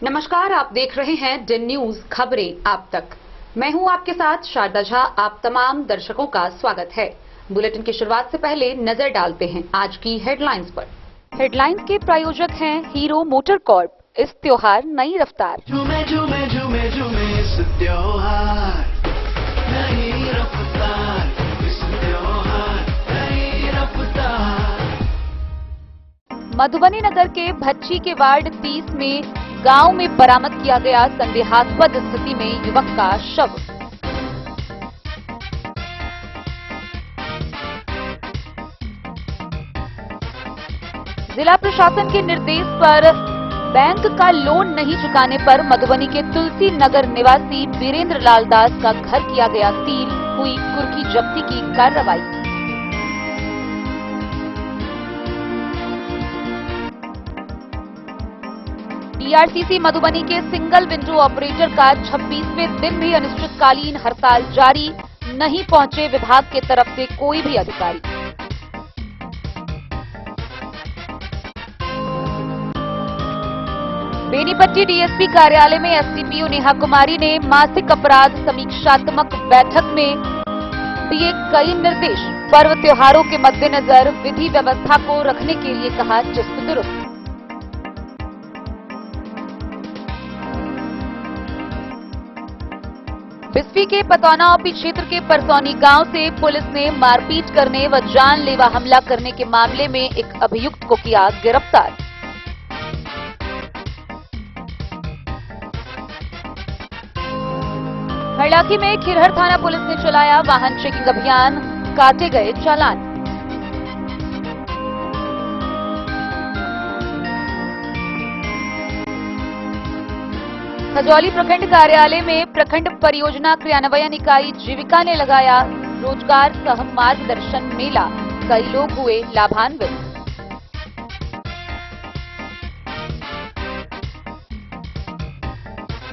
नमस्कार, आप देख रहे हैं डेन न्यूज खबरें आप तक। मैं हूं आपके साथ शारदा झा। आप तमाम दर्शकों का स्वागत है। बुलेटिन की शुरुआत से पहले नजर डालते हैं आज की हेडलाइंस पर। हेडलाइंस के प्रायोजक हैं हीरो मोटर कॉर्प। इस त्योहार नई रफ्तार। झूमे झूमे झूमे झूमे इस त्योहार नई रफ्तार, इस त्योहार नई रफ्तार। मधुबनी नगर के भच्ची के वार्ड 30 में गांव में बरामद किया गया संदेहास्पद स्थिति में युवक का शव। जिला प्रशासन के निर्देश पर बैंक का लोन नहीं चुकाने पर मधुबनी के तुलसी नगर निवासी वीरेंद्र लाल दास का घर किया गया सील। हुई कुर्की जब्ती की कार्रवाई। टीआरसीसी मधुबनी के सिंगल विंडो ऑपरेटर का 26वें दिन भी अनिश्चितकालीन हड़ताल जारी। नहीं पहुंचे विभाग के तरफ से कोई भी अधिकारी। बेनीपट्टी डीएसपी कार्यालय में एसडीपीओ नेहा कुमारी ने मासिक अपराध समीक्षात्मक बैठक में दिए कई निर्देश। पर्व त्योहारों के मद्देनजर विधि व्यवस्था को रखने के लिए कहा चुस्त दुरुस्त। बिस्फी के पतौनाओपी क्षेत्र के परसौनी गांव से पुलिस ने मारपीट करने व जानलेवा हमला करने के मामले में एक अभियुक्त को किया गिरफ्तार। हरलाखी में खिरहर थाना पुलिस ने चलाया वाहन चेकिंग अभियान। काटे गए चालान। खजौली प्रखंड कार्यालय में प्रखंड परियोजना क्रियान्वयन इकाई जीविका ने लगाया रोजगार सह मार्गदर्शन मेला। कई लोग हुए लाभान्वित।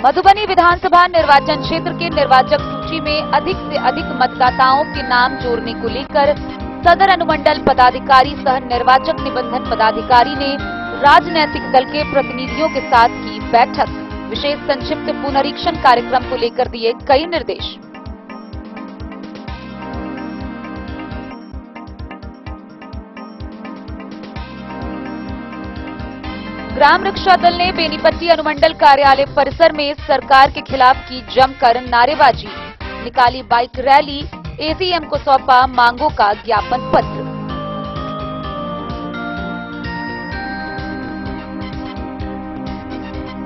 मधुबनी विधानसभा निर्वाचन क्षेत्र के निर्वाचक सूची में अधिक से अधिक मतदाताओं के नाम जोड़ने को लेकर सदर अनुमंडल पदाधिकारी सह निर्वाचक निबंधन पदाधिकारी ने राजनैतिक दल के प्रतिनिधियों के साथ की बैठक। विशेष संक्षिप्त पुनरीक्षण कार्यक्रम को लेकर दिए कई निर्देश। ग्राम रक्षा दल ने बेनीपट्टी अनुमंडल कार्यालय परिसर में सरकार के खिलाफ की जमकर नारेबाजी। निकाली बाइक रैली। एसीएम को सौंपा मांगों का ज्ञापन पत्र।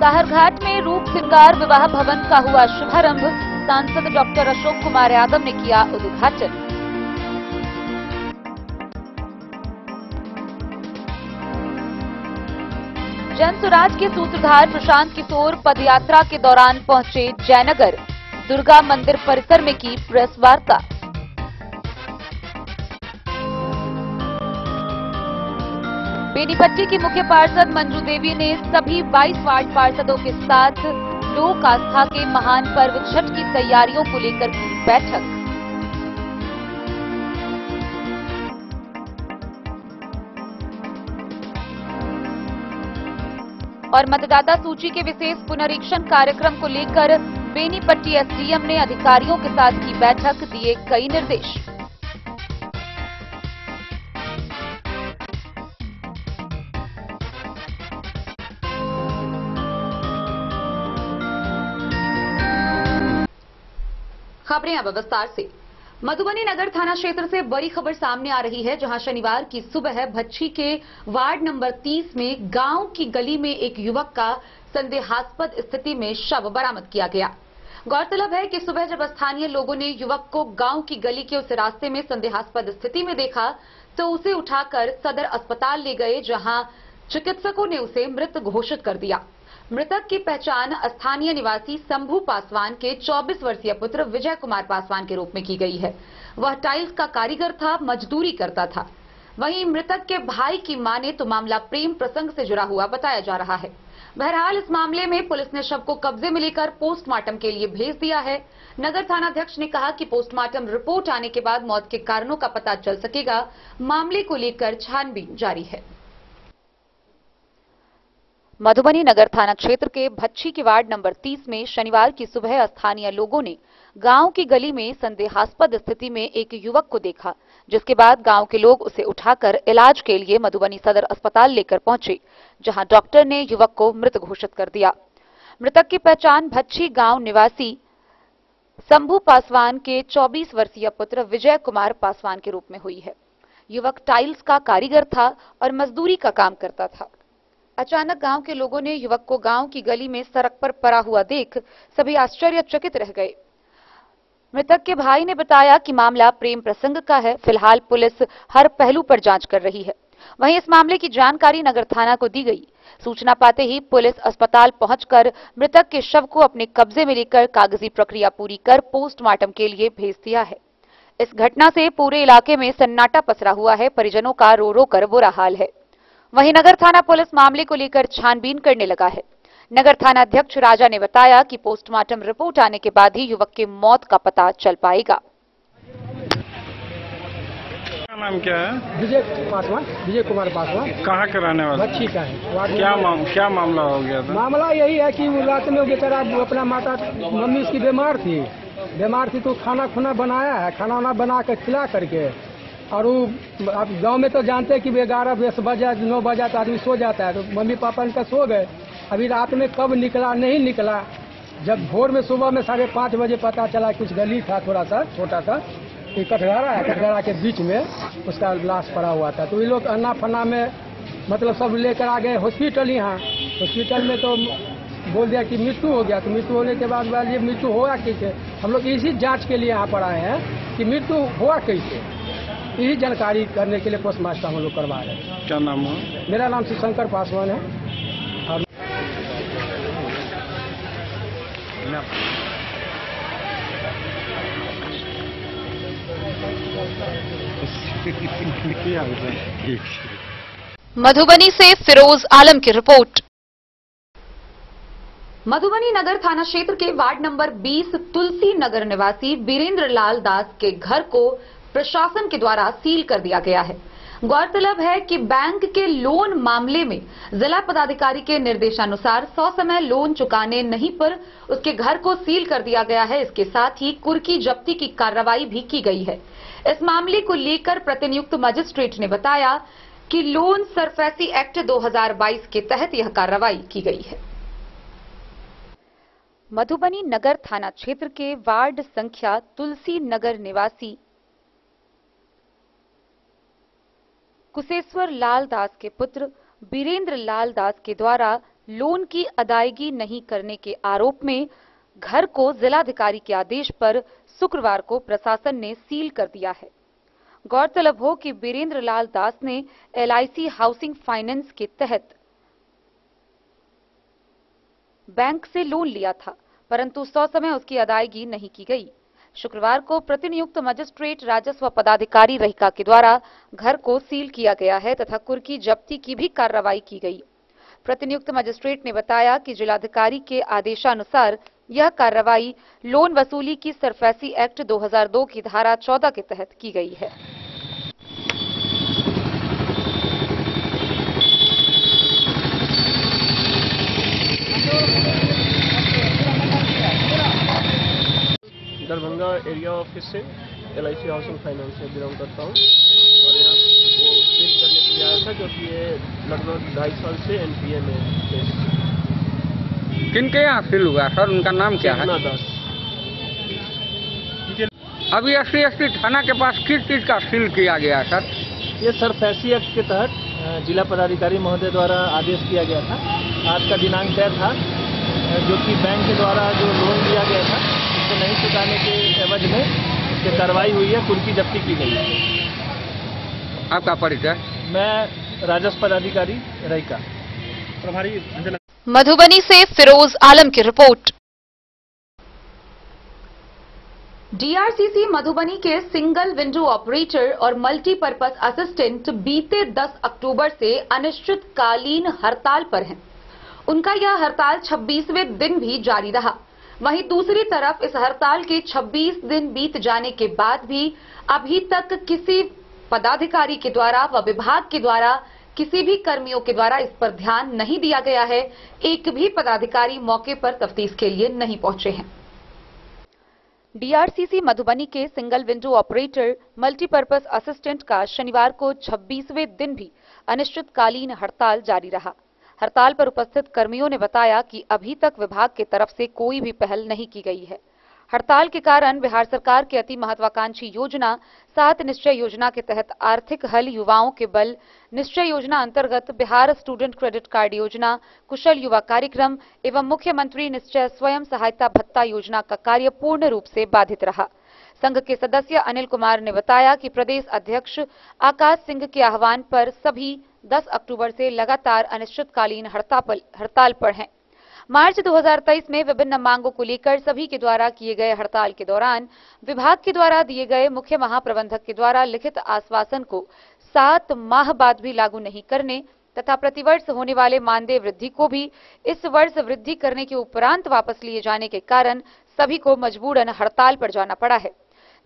साहरघाट में रूप श्रृंगार विवाह भवन का हुआ शुभारंभ। सांसद डॉक्टर अशोक कुमार यादव ने किया उद्घाटन। जन स्वराज के सूत्रधार प्रशांत किशोर पदयात्रा के दौरान पहुंचे जयनगर। दुर्गा मंदिर परिसर में की प्रेस वार्ता। बेनीपट्टी की मुख्य पार्षद मंजू देवी ने सभी 22 वार्ड पार्षदों के साथ लोक आस्था के महान पर्व छठ की तैयारियों को लेकर की बैठक। और मतदाता सूची के विशेष पुनरीक्षण कार्यक्रम को लेकर बेनीपट्टी एसडीएम ने अधिकारियों के साथ की बैठक। दिए कई निर्देश। खबरें अब विस्तार से। मधुबनी नगर थाना क्षेत्र से बड़ी खबर सामने आ रही है, जहां शनिवार की सुबह भच्ची के वार्ड नंबर 30 में गांव की गली में एक युवक का संदेहास्पद स्थिति में शव बरामद किया गया। गौरतलब है कि सुबह जब स्थानीय लोगों ने युवक को गांव की गली के उस रास्ते में संदेहास्पद स्थिति में देखा तो उसे उठाकर सदर अस्पताल ले गए, जहां चिकित्सकों ने उसे मृत घोषित कर दिया। मृतक की पहचान स्थानीय निवासी शंभू पासवान के 24 वर्षीय पुत्र विजय कुमार पासवान के रूप में की गई है। वह टाइल्स का कारीगर था, मजदूरी करता था। वहीं मृतक के भाई की मां ने तो मामला प्रेम प्रसंग से जुड़ा हुआ बताया जा रहा है। बहरहाल इस मामले में पुलिस ने शव को कब्जे में लेकर पोस्टमार्टम के लिए भेज दिया है। नगर थानाध्यक्ष ने कहा कि पोस्टमार्टम रिपोर्ट आने के बाद मौत के कारणों का पता चल सकेगा। मामले को लेकर छानबीन जारी है। मधुबनी नगर थाना क्षेत्र के भच्छी के वार्ड नंबर 30 में शनिवार की सुबह स्थानीय लोगों ने गांव की गली में संदेहास्पद स्थिति में एक युवक को देखा, जिसके बाद गांव के लोग उसे उठाकर इलाज के लिए मधुबनी सदर अस्पताल लेकर पहुंचे, जहां डॉक्टर ने युवक को मृत घोषित कर दिया। मृतक की पहचान भच्छी गांव निवासी शंभू पासवान के 24 वर्षीय पुत्र विजय कुमार पासवान के रूप में हुई है। युवक टाइल्स का कारीगर था और मजदूरी का काम करता था। अचानक गांव के लोगों ने युवक को गांव की गली में सड़क पर पड़ा हुआ देख सभी आश्चर्यचकित रह गए। मृतक के भाई ने बताया कि मामला प्रेम प्रसंग का है। फिलहाल पुलिस हर पहलू पर जांच कर रही है। वहीं इस मामले की जानकारी नगर थाना को दी गई। सूचना पाते ही पुलिस अस्पताल पहुंचकर मृतक के शव को अपने कब्जे में लेकर कागजी प्रक्रिया पूरी कर पोस्टमार्टम के लिए भेज दिया है। इस घटना से पूरे इलाके में सन्नाटा पसरा हुआ है। परिजनों का रो रो कर बुरा हाल है। वहीं नगर थाना पुलिस मामले को लेकर छानबीन करने लगा है। नगर थाना अध्यक्ष राजा ने बताया कि पोस्टमार्टम रिपोर्ट आने के बाद ही युवक के मौत का पता चल पाएगा। नाम क्या है? विजय कुमार पासवान। कहाँ के रहने वाले? भच्छी का है। क्या मामला हो गया था? मामला यही है कि वो रात में बेचारा अपना माता मम्मी उसकी बीमार थी तो खाना खुना बनाया है। खाना वाना बना कर खिला करके और वो अब गांव में तो जानते हैं कि 11 बजे 9 बजे तो आदमी सो जाता है, तो मम्मी पापा इनका सो गए। अभी रात में कब निकला नहीं निकला। जब भोर में सुबह में 5:30 बजे पता चला कुछ गली था थोड़ा सा छोटा सा, कटघरा के बीच में उसका लाश पड़ा हुआ था। तो ये लोग अन्ना फन्ना में मतलब सब लेकर आ गए हॉस्पिटल। यहाँ हॉस्पिटल में तो बोल दिया कि मृत्यु हो गया। तो मृत्यु होने के बाद ये मृत्यु हुआ कैसे, हम लोग इसी जांच के लिए यहाँ पर आए हैं कि मृत्यु हुआ कैसे, यही जानकारी करने के लिए पोस्टमार्टम हम लोग करवा रहे हैं। क्या नाम है? मेरा नाम शिवशंकर पासवान है। मधुबनी से फिरोज आलम की रिपोर्ट। मधुबनी नगर थाना क्षेत्र के वार्ड नंबर 20 तुलसी नगर निवासी वीरेंद्र लाल दास के घर को प्रशासन के द्वारा सील कर दिया गया है। गौरतलब है कि बैंक के लोन मामले में जिला पदाधिकारी के निर्देशानुसार 100 समय लोन चुकाने नहीं पर उसके घर को सील कर दिया गया है। इसके साथ ही कुर्की जब्ती की कार्रवाई भी की गई है। इस मामले को लेकर प्रतिनियुक्त मजिस्ट्रेट ने बताया कि लोन सरफेसी एक्ट 2022 के तहत यह कार्रवाई की गई है। मधुबनी नगर थाना क्षेत्र के वार्ड संख्या तुलसी नगर निवासी कुशेश्वर लाल दास के पुत्र वीरेंद्र लाल दास के द्वारा लोन की अदायगी नहीं करने के आरोप में घर को जिलाधिकारी के आदेश पर शुक्रवार को प्रशासन ने सील कर दिया है। गौरतलब हो कि वीरेंद्र लाल दास ने LIC हाउसिंग फाइनेंस के तहत बैंक से लोन लिया था, परंतु 100 समय उसकी अदायगी नहीं की गई। शुक्रवार को प्रतिनियुक्त मजिस्ट्रेट राजस्व पदाधिकारी रहिका के द्वारा घर को सील किया गया है तथा कुर्की जब्ती की भी कार्रवाई की गई। प्रतिनियुक्त मजिस्ट्रेट ने बताया कि जिलाधिकारी के आदेशानुसार यह कार्रवाई लोन वसूली की सरफेसी एक्ट 2002 की धारा 14 के तहत की गई है। दरभंगा एरिया ऑफिस से LIC हाउसिंग फाइनेंस से बिलोंग करता हूँ और यहाँ वो सील करने के लिए आया था, जो कि ये लगभग 2.5 साल से NPA में केस। किनके यहाँ सील हुआ सर? उनका नाम क्या है? दास। अभी SC थाना के पास किस चीज का सील किया गया सर? ये सरफेसी एक्ट के तहत जिला पदाधिकारी महोदय द्वारा आदेश किया गया था। आज का दिनांक तय था, जो कि बैंक के द्वारा जो लोन दिया गया था उसको नहीं चुकाने के एवज में इसकी कार्रवाई हुई है, कुर्की जब्ती की गई है। आपका परिचय? मैं राजस्व पदाधिकारी रहिका प्रभारी। मधुबनी से फिरोज आलम की रिपोर्ट। DRCC मधुबनी के सिंगल विंडो ऑपरेटर और मल्टीपर्पज असिस्टेंट बीते 10 अक्टूबर से अनिश्चितकालीन हड़ताल पर हैं। उनका यह हड़ताल 26वें दिन भी जारी रहा। वहीं दूसरी तरफ इस हड़ताल के 26 दिन बीत जाने के बाद भी अभी तक किसी पदाधिकारी के द्वारा व विभाग के द्वारा किसी भी कर्मियों के द्वारा इस पर ध्यान नहीं दिया गया है। एक भी पदाधिकारी मौके पर तफ्तीश के लिए नहीं पहुंचे हैं। डीआरसीसी मधुबनी के single window operator multipurpose assistant का शनिवार को 26वें दिन भी अनिश्चितकालीन हड़ताल जारी रहा। हड़ताल पर उपस्थित कर्मियों ने बताया कि अभी तक विभाग की तरफ से कोई भी पहल नहीं की गई है। हड़ताल के कारण बिहार सरकार की अति महत्वाकांक्षी योजना 7 निश्चय योजना के तहत आर्थिक हल युवाओं के बल निश्चय योजना अंतर्गत बिहार स्टूडेंट क्रेडिट कार्ड योजना, कुशल युवा कार्यक्रम एवं मुख्यमंत्री निश्चय स्वयं सहायता भत्ता योजना का कार्य पूर्ण रूप से बाधित रहा। संघ के सदस्य अनिल कुमार ने बताया कि प्रदेश अध्यक्ष आकाश सिंह के आह्वान पर सभी 10 अक्टूबर से लगातार अनिश्चितकालीन हड़ताल पर हैं। मार्च 2023 में विभिन्न मांगों को लेकर सभी के द्वारा किए गए हड़ताल के दौरान विभाग के द्वारा दिए गए मुख्य महाप्रबंधक के द्वारा लिखित आश्वासन को 7 माह बाद भी लागू नहीं करने तथा प्रतिवर्ष होने वाले मानदेय वृद्धि को भी इस वर्ष वृद्धि करने के उपरांत वापस लिए जाने के कारण सभी को मजबूरन हड़ताल पर जाना पड़ा है।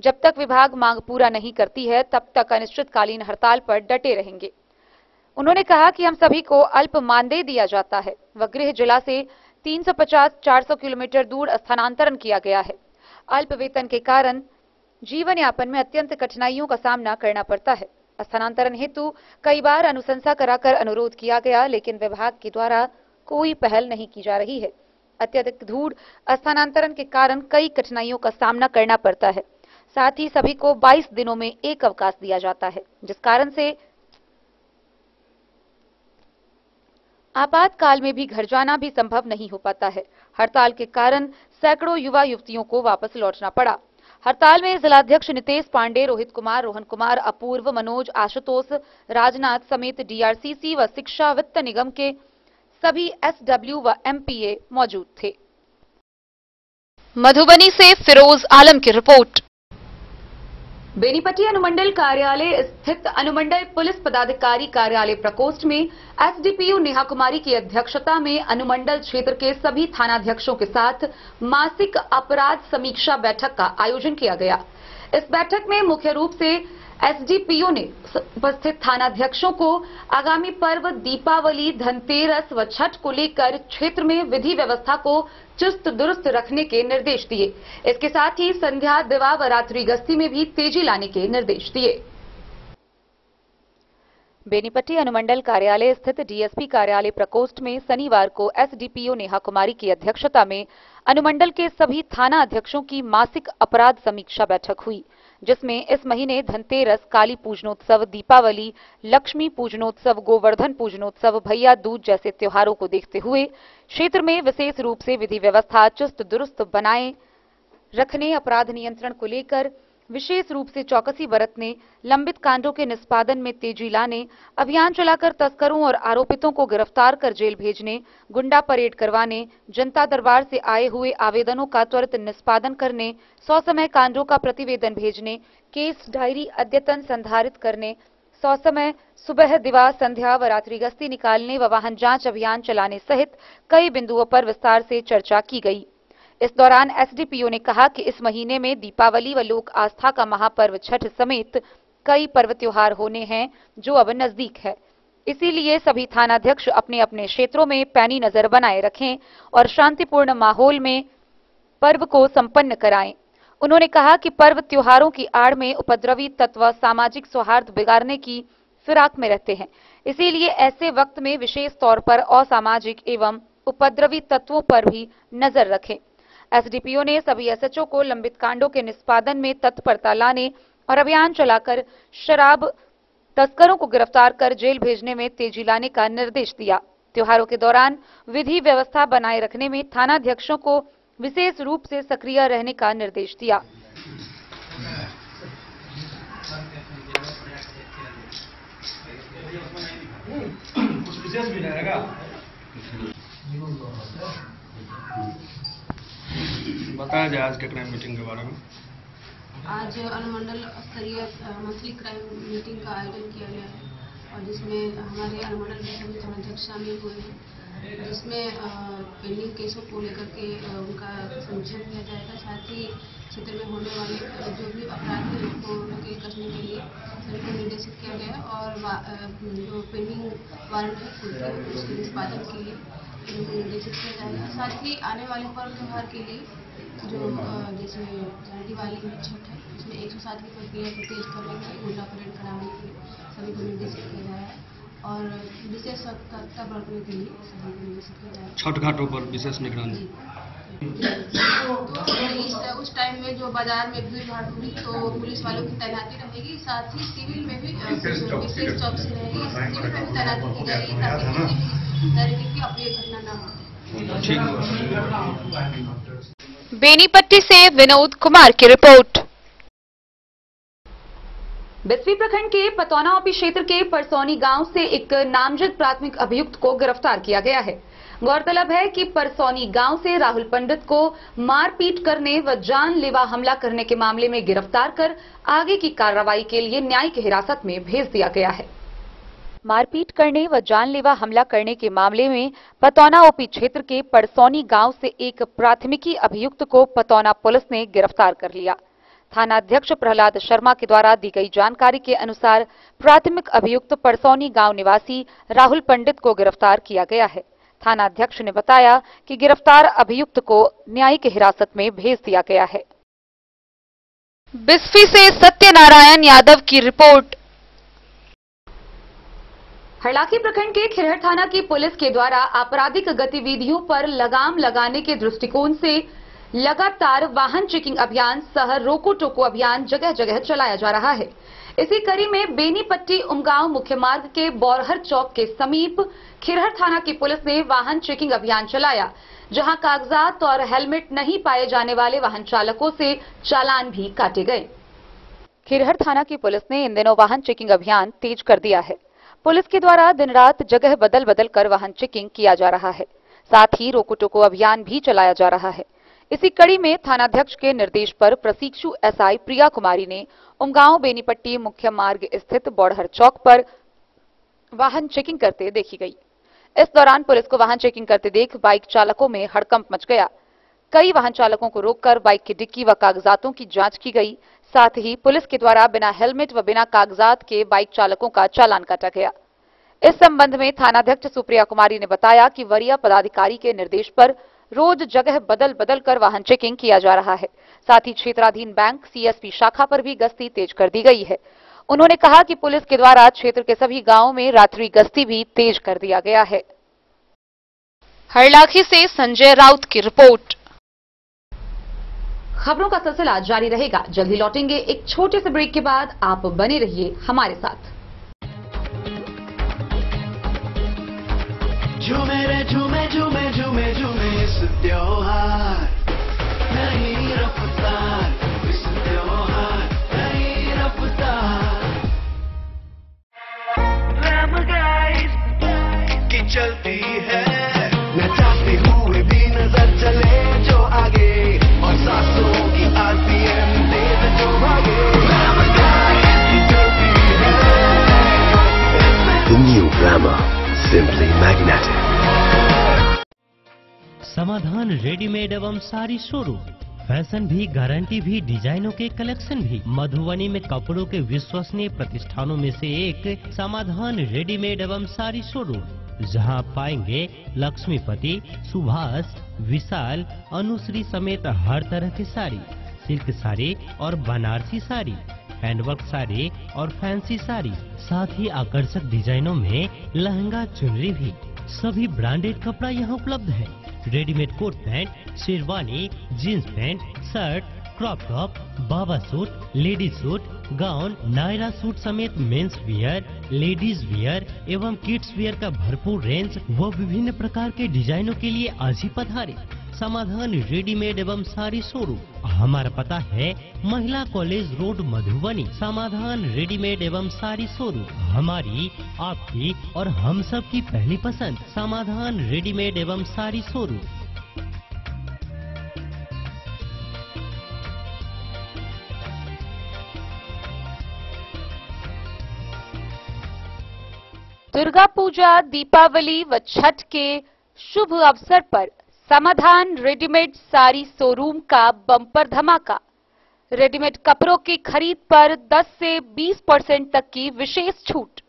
जब तक विभाग मांग पूरा नहीं करती है तब तक अनिश्चितकालीन हड़ताल पर डटे रहेंगे। उन्होंने कहा कि हम सभी को अल्प मानदेय दिया जाता है व गृह जिला से 350-400 किलोमीटर दूर स्थानांतरण किया गया है। अल्प वेतन के कारण जीवन यापन में अत्यंत कठिनाइयों का सामना करना पड़ता है। स्थानांतरण हेतु कई बार अनुशंसा कराकर अनुरोध किया गया, लेकिन विभाग के द्वारा कोई पहल नहीं की जा रही है। अत्यधिक दूर स्थानांतरण के कारण कई कठिनाइयों का सामना करना पड़ता है। साथ ही सभी को 22 दिनों में एक अवकाश दिया जाता है, जिस कारण से आपातकाल में भी घर जाना भी संभव नहीं हो पाता है। हड़ताल के कारण सैकड़ों युवा युवतियों को वापस लौटना पड़ा। हड़ताल में जिलाध्यक्ष नितेश पांडे, रोहित कुमार, रोहन कुमार, अपूर्व, मनोज, आशुतोष, राजनाथ समेत डीआरसीसी व शिक्षा वित्त निगम के सभी एसडब्ल्यू व एमपीए मौजूद थे। मधुबनी से फिरोज आलम की रिपोर्ट। बेनीपट्टी अनुमंडल कार्यालय स्थित अनुमंडल पुलिस पदाधिकारी कार्यालय प्रकोष्ठ में एसडीपीओ नेहा कुमारी की अध्यक्षता में अनुमंडल क्षेत्र के सभी थानाध्यक्षों के साथ मासिक अपराध समीक्षा बैठक का आयोजन किया गया। इस बैठक में मुख्य रूप से एसडीपीओ ने उपस्थित थानाध्यक्षों को आगामी पर्व दीपावली, धनतेरस व छठ को लेकर क्षेत्र में विधि व्यवस्था को चुस्त दुरुस्त रखने के निर्देश दिए। इसके साथ ही संध्या, दिवा व रात्रि गश्ती में भी तेजी लाने के निर्देश दिए। बेनीपट्टी अनुमंडल कार्यालय स्थित डीएसपी कार्यालय प्रकोष्ठ में शनिवार को एसडीपीओ नेहा कुमारी की अध्यक्षता में अनुमंडल के सभी थाना अध्यक्षों की मासिक अपराध समीक्षा बैठक हुई, जिसमें इस महीने धनतेरस, काली पूजनोत्सव, दीपावली, लक्ष्मी पूजनोत्सव, गोवर्धन पूजनोत्सव, भैया दूज जैसे त्योहारों को देखते हुए क्षेत्र में विशेष रूप से विधि व्यवस्था चुस्त दुरुस्त बनाए रखने, अपराध नियंत्रण को लेकर विशेष रूप से चौकसी बरतने, लंबित कांडों के निष्पादन में तेजी लाने, अभियान चलाकर तस्करों और आरोपितों को गिरफ्तार कर जेल भेजने, गुंडा परेड करवाने, जनता दरबार से आए हुए आवेदनों का त्वरित निष्पादन करने, ससमय कांडों का प्रतिवेदन भेजने, केस डायरी अद्यतन संधारित करने, ससमय सुबह, दिवा, संध्या व रात्रि गश्ती निकालने व वाहन जांच अभियान चलाने सहित कई बिंदुओं पर विस्तार से चर्चा की गई। इस दौरान एसडीपीओ ने कहा कि इस महीने में दीपावली व लोक आस्था का महापर्व छठ समेत कई पर्व त्योहार होने हैं जो अब नजदीक है। इसीलिए सभी थानाध्यक्ष अपने अपने क्षेत्रों में पैनी नजर बनाए रखें और शांतिपूर्ण माहौल में पर्व को संपन्न कराएं। उन्होंने कहा कि पर्व त्योहारों की आड़ में उपद्रवी तत्व सामाजिक सौहार्द बिगाड़ने की फिराक में रहते हैं। इसीलिए ऐसे वक्त में विशेष तौर पर असामाजिक एवं उपद्रवी तत्वों पर भी नजर रखें। एसडीपीओ ने सभी एसएचओ को लंबित कांडों के निष्पादन में तत्परता लाने और अभियान चलाकर शराब तस्करों को गिरफ्तार कर जेल भेजने में तेजी लाने का निर्देश दिया। त्योहारों के दौरान विधि व्यवस्था बनाए रखने में थानाध्यक्षों को विशेष रूप से सक्रिय रहने का निर्देश दिया। बताया जाए आज के क्राइम मीटिंग के बारे में। आज अनुमंडल स्तरीय मंथली क्राइम मीटिंग का आयोजन किया गया है और जिसमें हमारे अनुमंडल के सभी थानाध्यक्ष शामिल हुए हैं, जिसमें पेंडिंग केसों को लेकर के उनका समीक्षा किया जाएगा। साथ ही क्षेत्र में होने वाले जो भी अपराध हैं उनको करने के लिए सभी को निर्देशित किया गया और जो पेंडिंग वारंट है उसके निष्पादन के लिए निर्देशित किया जाएगा। साथ ही आने वाले पर्व त्योहार के लिए जो जैसे दिवाली छठ है उसमें 107 की प्रक्रिया को तेज करने के लिए गुंडा परेड कराने के लिए सभी को निर्देशित किया जाएगा और विशेष सतर्कता बरतने के लिए सभी को निर्देशित किया जाएगा। छठ घाटों पर विशेष निगरानी। उस टाइम में जो बाजार में भीड़ भाड़ हुई तो पुलिस वालों की तैनाती रहेगी, साथ ही सिविल में भी विशेष चौकसी रहेगी, सिविल में भी तैनाती की जाएगी ताकि किसी भी तरीके की अप्रिय घटना न हो। बेनीपट्टी से विनोद कुमार की रिपोर्ट। बिस्फी प्रखंड के पतौना ओपी क्षेत्र के परसौनी गांव से एक नामजद प्राथमिक अभियुक्त को गिरफ्तार किया गया है। गौरतलब है कि परसौनी गांव से राहुल पंडित को मारपीट करने व जानलेवा हमला करने के मामले में गिरफ्तार कर आगे की कार्रवाई के लिए न्यायिक हिरासत में भेज दिया गया है। मारपीट करने व जानलेवा हमला करने के मामले में पतौना ओपी क्षेत्र के परसौनी गांव से एक प्राथमिकी अभियुक्त को पतौना पुलिस ने गिरफ्तार कर लिया। थानाध्यक्ष प्रहलाद शर्मा के द्वारा दी गई जानकारी के अनुसार प्राथमिक अभियुक्त परसौनी गांव निवासी राहुल पंडित को गिरफ्तार किया गया है। थानाध्यक्ष ने बताया कि गिरफ्तार अभियुक्त को न्यायिक हिरासत में भेज दिया गया है। बिस्फी से सत्यनारायण यादव की रिपोर्ट। हरलाखी प्रखंड के खिरहर थाना की पुलिस के द्वारा आपराधिक गतिविधियों पर लगाम लगाने के दृष्टिकोण से लगातार वाहन चेकिंग अभियान सह रोको टोको अभियान जगह जगह चलाया जा रहा है। इसी कड़ी में बेनीपट्टी उमगांव मुख्य मार्ग के बौरहर चौक के समीप खिरहर थाना की पुलिस ने वाहन चेकिंग अभियान चलाया, जहां कागजात और हेलमेट नहीं पाए जाने वाले वाहन चालकों से चालान भी काटे गए। खिरहर थाना की पुलिस ने इन दिनों वाहन चेकिंग अभियान तेज कर दिया है। पुलिस के द्वारा दिन रात जगह बदल बदल कर वाहन चेकिंग किया जा रहा है, साथ ही रोको टोको अभियान भी चलाया जा रहा है। इसी कड़ी में थानाध्यक्ष के निर्देश पर प्रशिक्षु एसआई प्रिया कुमारी ने उमगांव बेनीपट्टी मुख्य मार्ग स्थित बौड़हर चौक पर वाहन चेकिंग करते देखी गई। इस दौरान पुलिस को वाहन चेकिंग करते देख बाइक चालकों में हड़कंप मच गया। कई वाहन चालकों को रोककर बाइक की डिक्की व कागजातों की जांच की गई। साथ ही पुलिस के द्वारा बिना हेलमेट व बिना कागजात के बाइक चालकों का चालान काटा गया। इस संबंध में थानाध्यक्ष सुप्रिया कुमारी ने बताया कि वरीय पदाधिकारी के निर्देश पर रोज जगह बदल बदल कर वाहन चेकिंग किया जा रहा है। साथ ही क्षेत्राधीन बैंक सीएसपी शाखा पर भी गश्ती तेज कर दी गई है। उन्होंने कहा कि पुलिस के द्वारा क्षेत्र के सभी गांवों में रात्रि गश्ती भी तेज कर दिया गया है। हरलाखी से संजय राउत की रिपोर्ट। खबरों का सिलसिला जारी रहेगा। जल्द ही लौटेंगे एक छोटे से ब्रेक के बाद। आप बने रहिए हमारे साथ। झूमे रे झूमे झूमे झूमे झूमे इस त्योहार नई रफ्तार, इस त्योहार नई रफ्तार की चलती है, नचाते हुए भी नजर चले जो आगे और सांसों की आरपीएम तेज जो भागे। की चलती है The new Glamour, simply magnetic. समाधान रेडीमेड एवं साड़ी शोरूम, फैशन भी, गारंटी भी, डिजाइनों के कलेक्शन भी। मधुबनी में कपड़ों के विश्वसनीय प्रतिष्ठानों में से एक समाधान रेडीमेड एवं साड़ी शोरूम, जहां आप पाएंगे लक्ष्मीपति, सुभाष, विशाल, अनुश्री समेत हर तरह की साड़ी, सिल्क साड़ी और बनारसी साड़ी, हैंडवर्क साड़ी और फैंसी साड़ी, साथ ही आकर्षक डिजाइनों में लहंगा, चुनरी भी। सभी ब्रांडेड कपड़ा यहाँ उपलब्ध है। Readymade coat pant, sherwani, jeans pant, shirt, crop top, बाबा suit, ladies suit, gown, Naira suit समेत मेंस वियर, लेडीज वियर एवं किड्स वियर का भरपूर रेंज व विभिन्न प्रकार के डिजाइनों के लिए आज ही पधारे। समाधान रेडीमेड एवं साड़ी शोरूम, हमारा पता है महिला कॉलेज रोड, मधुबनी। समाधान रेडीमेड एवं साड़ी शोरूम, हमारी, आपकी और हम सब की पहली पसंद। समाधान रेडीमेड एवं साड़ी शोरूम। दुर्गा पूजा, दीपावली व छठ के शुभ अवसर पर समाधान रेडीमेड साड़ी शोरूम का बम्पर धमाका। रेडीमेड कपड़ों की खरीद पर 10 से 20% तक की विशेष छूट।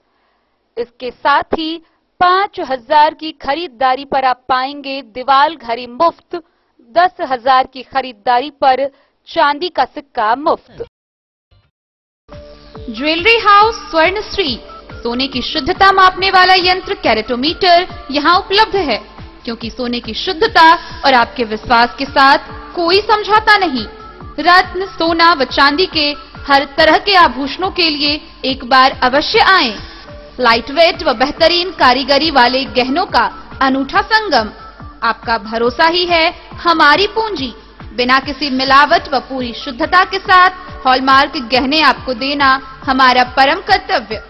इसके साथ ही 5,000 की खरीदारी पर आप पाएंगे दीवाल घड़ी मुफ्त, 10,000 की खरीदारी पर चांदी का सिक्का मुफ्त। ज्वेलरी हाउस स्वर्णश्री, सोने की शुद्धता मापने वाला यंत्र कैरेटोमीटर यहां उपलब्ध है, क्योंकि सोने की शुद्धता और आपके विश्वास के साथ कोई समझौता नहीं। रत्न, सोना व चांदी के हर तरह के आभूषणों के लिए एक बार अवश्य आएं। लाइट वेट व बेहतरीन कारीगरी वाले गहनों का अनूठा संगम, आपका भरोसा ही है हमारी पूंजी। बिना किसी मिलावट व पूरी शुद्धता के साथ हॉलमार्क गहने आपको देना हमारा परम कर्तव्य।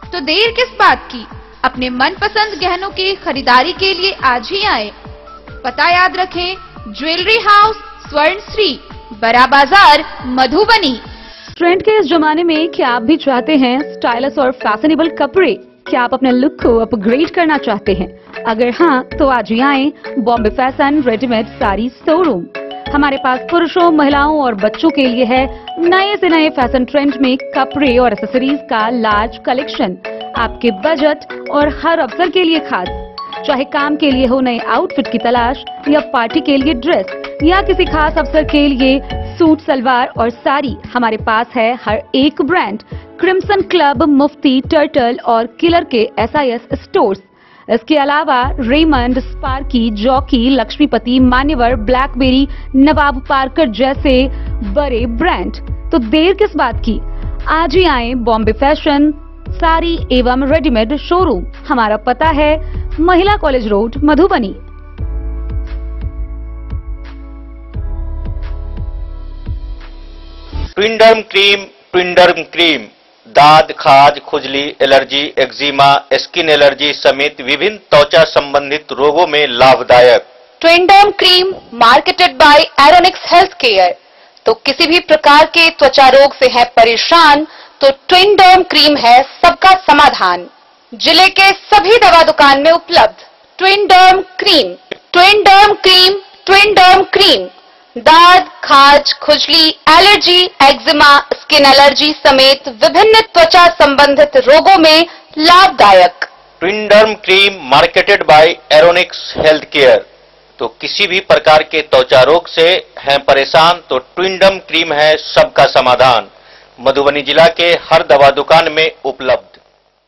तो देर किस बात की, अपने मनपसंद गहनों की खरीदारी के लिए आज ही आए। पता याद रखें, ज्वेलरी हाउस स्वर्णश्री, बड़ा बाजार, मधुबनी। ट्रेंड के इस जमाने में क्या आप भी चाहते हैं स्टाइलिश और फैशनेबल कपड़े? क्या आप अपने लुक को अपग्रेड करना चाहते हैं? अगर हाँ, तो आज ही आए Bombay fashion readymade sari showroom. हमारे पास पुरुषों, महिलाओं और बच्चों के लिए है नए से नए फैशन ट्रेंड में कपड़े और एक्सेसरीज का लार्ज कलेक्शन, आपके बजट और हर अवसर के लिए खास। चाहे काम के लिए हो नए आउटफिट की तलाश, या पार्टी के लिए ड्रेस, या किसी खास अवसर के लिए सूट, सलवार और साड़ी, हमारे पास है हर एक ब्रांड। क्रिम्सन क्लब, मुफ्ती, टर्टल और किलर के SIS स्टोर्स। इसके अलावा रेमंड, स्पार्की, जॉकी, लक्ष्मीपति, मान्यवर, ब्लैकबेरी, नवाब पार्कर जैसे बड़े ब्रांड। तो देर किस बात की, आज ही आए बॉम्बे फैशन साड़ी एवं रेडीमेड शोरूम। हमारा पता है महिला कॉलेज रोड, मधुबनी। ट्विंडर्म क्रीम दाद, खाज, खुजली, एलर्जी, एक्जिमा, स्किन एलर्जी समेत विभिन्न त्वचा संबंधित रोगों में लाभदायक। Twinderm cream marketed by Aronix health care. तो किसी भी प्रकार के त्वचा रोग से है परेशान, तो ट्विंडर्म क्रीम है सबका समाधान। जिले के सभी दवा दुकान में उपलब्ध ट्विंडर्म क्रीम। ट्विंडर्म क्रीम, ट्विंडर्म क्रीम दाद, खाज, खुजली, एलर्जी, एक्जिमा, स्किन एलर्जी समेत विभिन्न त्वचा संबंधित रोगों में लाभदायक। Twinderm cream marketed by Aronix health care. तो किसी भी प्रकार के त्वचा रोग से हैं परेशान, तो ट्विंडर्म क्रीम है सबका समाधान। मधुबनी जिला के हर दवा दुकान में उपलब्ध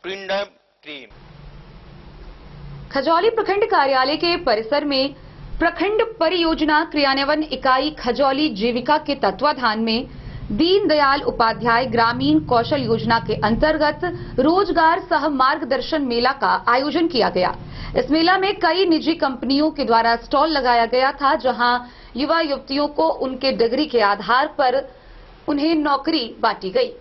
ट्विंडर्म क्रीम। खजौली प्रखंड कार्यालय के परिसर में प्रखंड परियोजना क्रियान्वयन इकाई खजौली जीविका के तत्वाधान में दीनदयाल उपाध्याय ग्रामीण कौशल योजना के अंतर्गत रोजगार सह मार्गदर्शन मेला का आयोजन किया गया। इस मेला में कई निजी कंपनियों के द्वारा स्टॉल लगाया गया था, जहां युवा युवतियों को उनके डिग्री के आधार पर उन्हें नौकरी बांटी गई।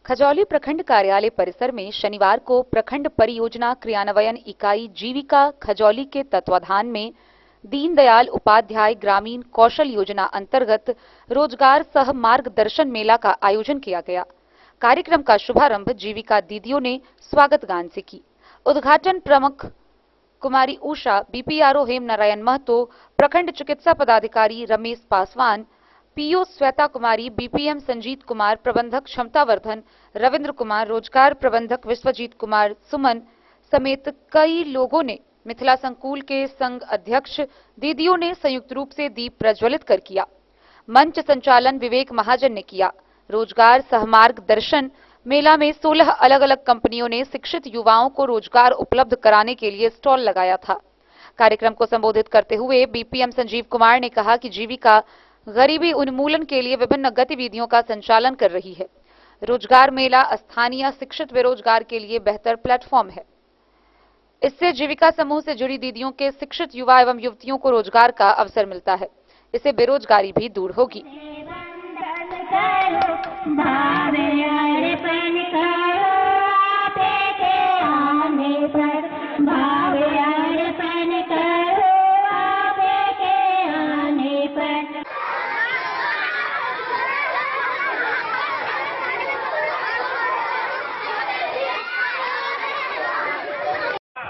खजौली प्रखंड कार्यालय परिसर में शनिवार को प्रखंड परियोजना क्रियान्वयन इकाई जीविका खजौली के तत्वाधान में दीनदयाल उपाध्याय ग्रामीण कौशल योजना अंतर्गत रोजगार सह मार्गदर्शन मेला का आयोजन किया गया। कार्यक्रम का शुभारंभ जीविका दीदियों ने स्वागत गान से की। उद्घाटन प्रमुख कुमारी उषा, बीपीआरओ हेम नारायण महतो, प्रखंड चिकित्सा पदाधिकारी रमेश पासवान, पीओ श्वेता कुमारी, बीपीएम संजीत कुमार, प्रबंधक क्षमतावर्धन रविंद्र कुमार, रोजगार प्रबंधक विश्वजीत कुमार सुमन समेत कई लोगों ने, मिथिला संकुल के संघ अध्यक्ष दीदियों ने संयुक्त रूप से दीप प्रज्वलित कर किया। मंच संचालन विवेक महाजन ने किया। रोजगार सहमार्ग दर्शन मेला में 16 अलग अलग कंपनियों ने शिक्षित युवाओं को रोजगार उपलब्ध कराने के लिए स्टॉल लगाया था। कार्यक्रम को संबोधित करते हुए बीपीएम संजीव कुमार ने कहा कि जीविका गरीबी उन्मूलन के लिए विभिन्न गतिविधियों का संचालन कर रही है। रोजगार मेला स्थानीय शिक्षित बेरोजगार के लिए बेहतर प्लेटफॉर्म है। इससे जीविका समूह से जुड़ी दीदियों के शिक्षित युवा एवं युवतियों को रोजगार का अवसर मिलता है। इससे बेरोजगारी भी दूर होगी।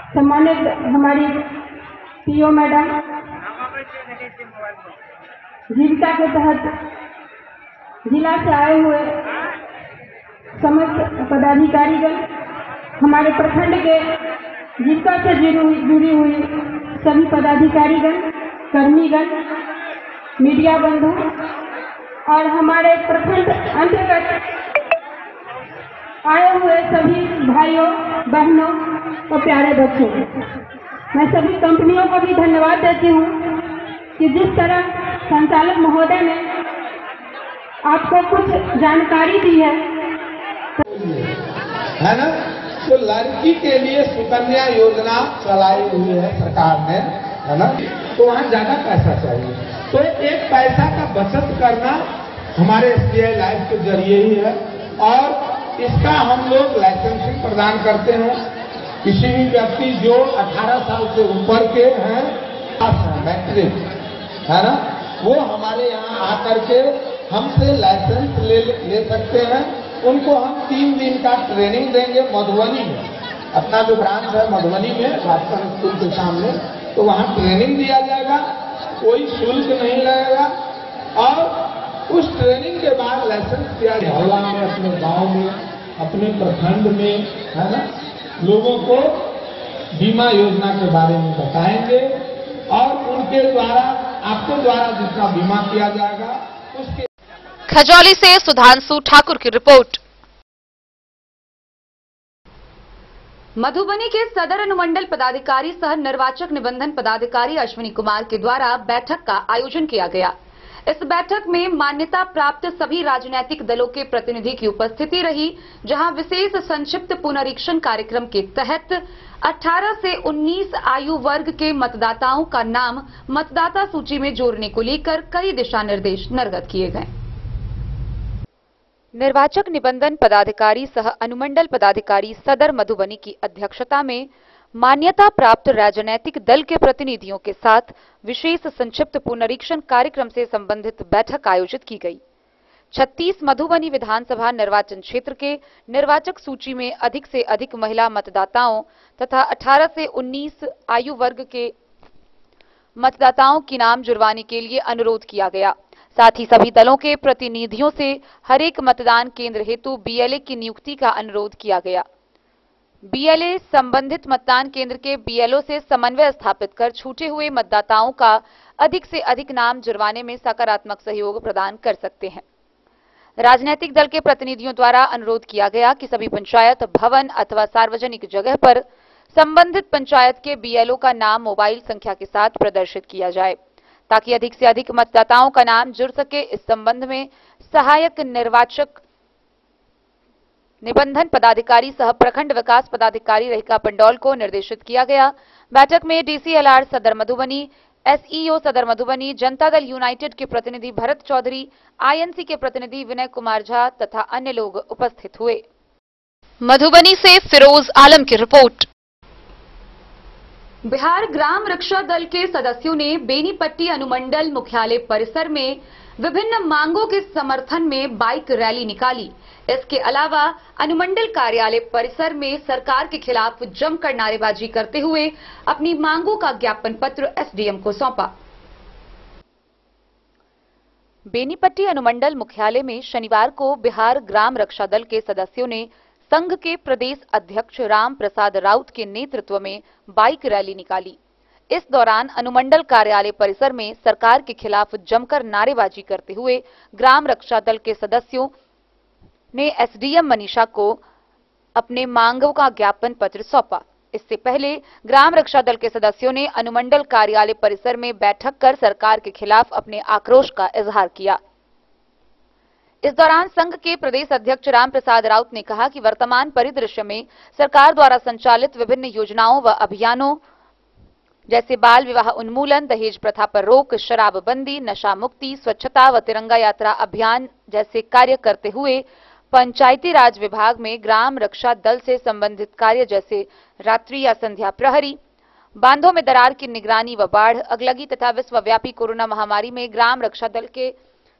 सम्मानित हमारी पीओ मैडम, जीविका के तहत जिला से आए हुए समस्त पदाधिकारीगण, हमारे प्रखंड के जीविका से जुड़ी हुई सभी पदाधिकारीगण, कर्मीगण, मीडिया बंधु और हमारे प्रखंड अंतर्गत आए हुए सभी भाइयों, बहनों और प्यारे बच्चों, मैं सभी कंपनियों को भी धन्यवाद देती हूँ कि जिस तरह संचालक महोदय ने आपको कुछ जानकारी दी है ना। तो लड़की के लिए सुकन्या योजना चलाई हुई है सरकार ने, है ना। तो वहाँ ज्यादा पैसा चाहिए, तो एक पैसा का बचत करना हमारे SBI लाइफ के जरिए ही है। और इसका हम लोग लाइसेंसिंग प्रदान करते हैं। किसी भी व्यक्ति जो 18 साल से ऊपर के हैं, मैट्रिक, है ना, वो हमारे यहाँ आकर के हमसे लाइसेंस ले सकते हैं। उनको हम 3 दिन का ट्रेनिंग देंगे मधुबनी में। अपना जो ब्रांच है मधुबनी में, राजस्थान स्कूल के सामने, तो वहाँ ट्रेनिंग दिया जाएगा, कोई शुल्क नहीं लगेगा। और उस ट्रेनिंग के बाद लाइसेंस दिया जाएगा। मोहल्ला में, अपने गांव में, अपने प्रखंड में, है ना, लोगों को बीमा योजना के बारे में बताएंगे और उनके द्वारा, आपके द्वारा जितना बीमा किया जाएगा उसके। खजौली से सुधांशु ठाकुर की रिपोर्ट। मधुबनी के सदर अनुमंडल पदाधिकारी सह निर्वाचक निबंधन पदाधिकारी अश्विनी कुमार के द्वारा बैठक का आयोजन किया गया। इस बैठक में मान्यता प्राप्त सभी राजनीतिक दलों के प्रतिनिधि की उपस्थिति रही, जहां विशेष संक्षिप्त पुनरीक्षण कार्यक्रम के तहत 18 से 19 आयु वर्ग के मतदाताओं का नाम मतदाता सूची में जोड़ने को लेकर कई दिशा निर्देश निर्गत किए गए। निर्वाचक निबंधन पदाधिकारी सह अनुमंडल पदाधिकारी सदर मधुबनी की अध्यक्षता में मान्यता प्राप्त राजनीतिक दल के प्रतिनिधियों के साथ विशेष संक्षिप्त पुनरीक्षण कार्यक्रम से संबंधित बैठक आयोजित की गई। 36 मधुबनी विधानसभा निर्वाचन क्षेत्र के निर्वाचक सूची में अधिक से अधिक महिला मतदाताओं तथा 18 से 19 आयु वर्ग के मतदाताओं की नाम जुड़वाने के लिए अनुरोध किया गया। साथ ही सभी दलों के प्रतिनिधियों से हरेक मतदान केंद्र हेतु BLA की नियुक्ति का अनुरोध किया गया। BLA संबंधित मतदान केंद्र के BLO से समन्वय स्थापित कर छूटे हुए मतदाताओं का अधिक से अधिक नाम जुड़वाने में सकारात्मक सहयोग प्रदान कर सकते हैं। राजनीतिक दल के प्रतिनिधियों द्वारा अनुरोध किया गया कि सभी पंचायत भवन अथवा सार्वजनिक जगह पर संबंधित पंचायत के BLO का नाम मोबाइल संख्या के साथ प्रदर्शित किया जाए, ताकि अधिक से अधिक मतदाताओं का नाम जुड़ सके। इस संबंध में सहायक निर्वाचक निबंधन पदाधिकारी सह प्रखंड विकास पदाधिकारी रेखा पंडौल को निर्देशित किया गया। बैठक में DCLR सदर मधुबनी, SEO सदर मधुबनी, जनता दल यूनाइटेड के प्रतिनिधि भरत चौधरी, INC के प्रतिनिधि विनय कुमार झा तथा अन्य लोग उपस्थित हुए। मधुबनी से फिरोज आलम की रिपोर्ट। बिहार ग्राम रक्षा दल के सदस्यों ने बेनीपट्टी अनुमंडल मुख्यालय परिसर में विभिन्न मांगों के समर्थन में बाइक रैली निकाली। इसके अलावा अनुमंडल कार्यालय परिसर में सरकार के खिलाफ जमकर नारेबाजी करते हुए अपनी मांगों का ज्ञापन पत्र SDM को सौंपा। बेनीपट्टी अनुमंडल मुख्यालय में शनिवार को बिहार ग्राम रक्षा दल के सदस्यों ने संघ के प्रदेश अध्यक्ष राम प्रसाद राउत के नेतृत्व में बाइक रैली निकाली। इस दौरान अनुमंडल कार्यालय परिसर में सरकार के खिलाफ जमकर नारेबाजी करते हुए ग्राम रक्षा दल के सदस्यों ने SDM मनीषा को अपने मांगों का ज्ञापन पत्र सौंपा। इससे पहले ग्राम रक्षा दल के सदस्यों ने अनुमंडल कार्यालय परिसर में बैठक कर सरकार के खिलाफ अपने आक्रोश का इजहार किया। इस दौरान संघ के प्रदेश अध्यक्ष राम प्रसाद राउत ने कहा कि वर्तमान परिदृश्य में सरकार द्वारा संचालित विभिन्न योजनाओं व अभियानों जैसे बाल विवाह उन्मूलन, दहेज प्रथा पर रोक, शराबबंदी, नशा मुक्ति, स्वच्छता व तिरंगा यात्रा अभियान जैसे कार्य करते हुए पंचायती राज विभाग में ग्राम रक्षा दल से संबंधित कार्य जैसे रात्रि या संध्या प्रहरी, बांधों में दरार की निगरानी व बाढ़, अगलगी तथा विश्वव्यापी कोरोना महामारी में ग्राम रक्षा दल के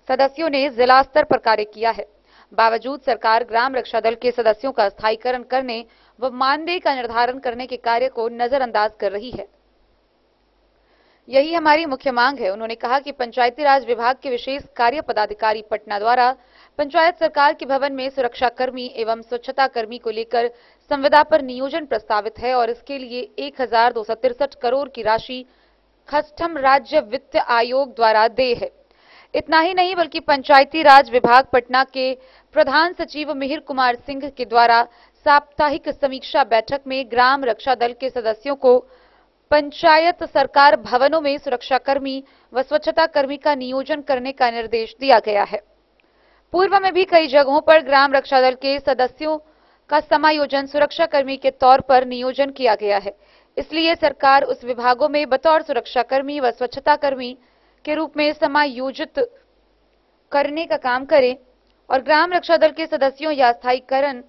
सदस्यों ने जिला स्तर पर कार्य किया है। बावजूद सरकार ग्राम रक्षा दल के सदस्यों का स्थायीकरण करने व मानदेय का निर्धारण करने के कार्य को नजरअंदाज कर रही है। यही हमारी मुख्य मांग है। उन्होंने कहा कि पंचायती राज विभाग के विशेष कार्य पदाधिकारी पटना द्वारा पंचायत सरकार के भवन में सुरक्षा कर्मी एवं स्वच्छता कर्मी को लेकर संविदा पर नियोजन प्रस्तावित है और इसके लिए 1263 करोड़ की राशि कस्टम राज्य वित्त आयोग द्वारा देय है। इतना ही नहीं बल्कि पंचायती राज विभाग पटना के प्रधान सचिव मिहिर कुमार सिंह के द्वारा साप्ताहिक समीक्षा बैठक में ग्राम रक्षा दल के सदस्यों को पंचायत सरकार भवनों में सुरक्षा कर्मी व स्वच्छता कर्मी का नियोजन करने का निर्देश दिया गया है। पूर्व में भी कई जगहों पर ग्राम रक्षा दल के सदस्यों का समायोजन सुरक्षा कर्मी के तौर पर नियोजन किया गया है। इसलिए सरकार उस विभागों में बतौर सुरक्षा कर्मी व स्वच्छता कर्मी के रूप में समायोजित करने का काम करे और ग्राम रक्षा दल के सदस्यों या स्थायीकरण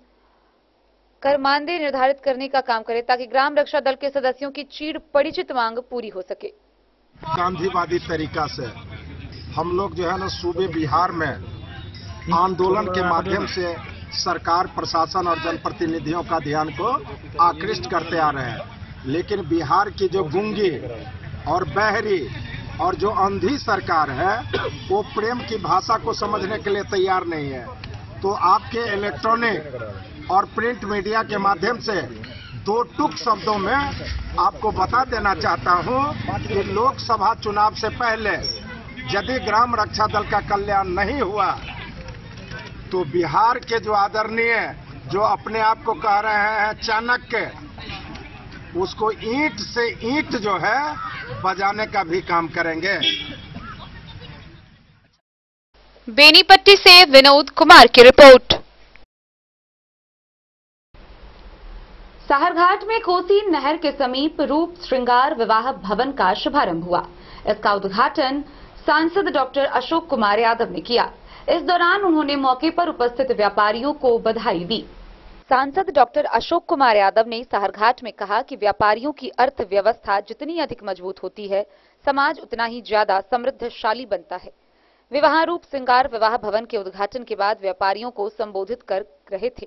कर मानदेय निर्धारित करने का काम करे ताकि ग्राम रक्षा दल के सदस्यों की चीड़ परिचित मांग पूरी हो सके। गांधीवादी तरीका से हम लोग जो है ना सूबे बिहार में आंदोलन के माध्यम से सरकार, प्रशासन और जनप्रतिनिधियों का ध्यान को आकृष्ट करते आ रहे हैं, लेकिन बिहार की जो गूंगी और बहरी और जो अंधी सरकार है वो प्रेम की भाषा को समझने के लिए तैयार नहीं है। तो आपके इलेक्ट्रॉनिक और प्रिंट मीडिया के माध्यम से दो टूक शब्दों में आपको बता देना चाहता हूं कि लोकसभा चुनाव से पहले यदि ग्राम रक्षा दल का कल्याण नहीं हुआ तो बिहार के जो आदरणीय जो अपने आप को कह रहे हैं चाणक्य, उसको ईंट से ईंट जो है बजाने का भी काम करेंगे। बेनीपट्टी से विनोद कुमार की रिपोर्ट। साहरघाट में कोसी नहर के समीप रूप श्रृंगार विवाह भवन का शुभारंभ हुआ। इसका उद्घाटन सांसद डॉक्टर अशोक कुमार यादव ने किया। इस दौरान उन्होंने मौके पर उपस्थित व्यापारियों को बधाई दी। सांसद डॉक्टर अशोक कुमार यादव ने साहरघाट में कहा कि व्यापारियों की अर्थव्यवस्था जितनी अधिक मजबूत होती है, समाज उतना ही ज्यादा समृद्धशाली बनता है। वे वहां रूप श्रृंगार विवाह भवन के उद्घाटन के बाद व्यापारियों को संबोधित कर रहे थे।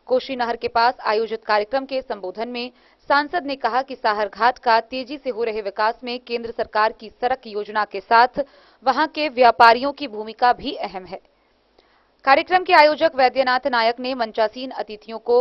कोसी नहर के पास आयोजित कार्यक्रम के संबोधन में सांसद ने कहा कि साहरघाट का तेजी से हो रहे विकास में केंद्र सरकार की सड़क योजना के साथ वहां के व्यापारियों की भूमिका भी अहम है। कार्यक्रम के आयोजक वैद्यनाथ नायक ने मंचासीन अतिथियों को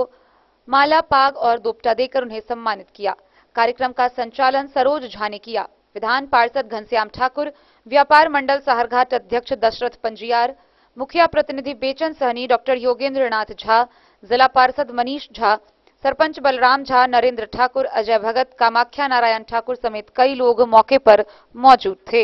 माला, पाग और दुपट्टा देकर उन्हें सम्मानित किया। कार्यक्रम का संचालन सरोज झा ने किया। विधान पार्षद घनश्याम ठाकुर, व्यापार मंडल साहरघाट अध्यक्ष दशरथ पंजियार, मुखिया प्रतिनिधि बेचन सहनी, डॉक्टर योगेंद्र नाथ झा, जिला पार्षद मनीष झा, सरपंच बलराम झा, नरेंद्र ठाकुर, अजय भगत, कामाख्या नारायण ठाकुर समेत कई लोग मौके पर मौजूद थे।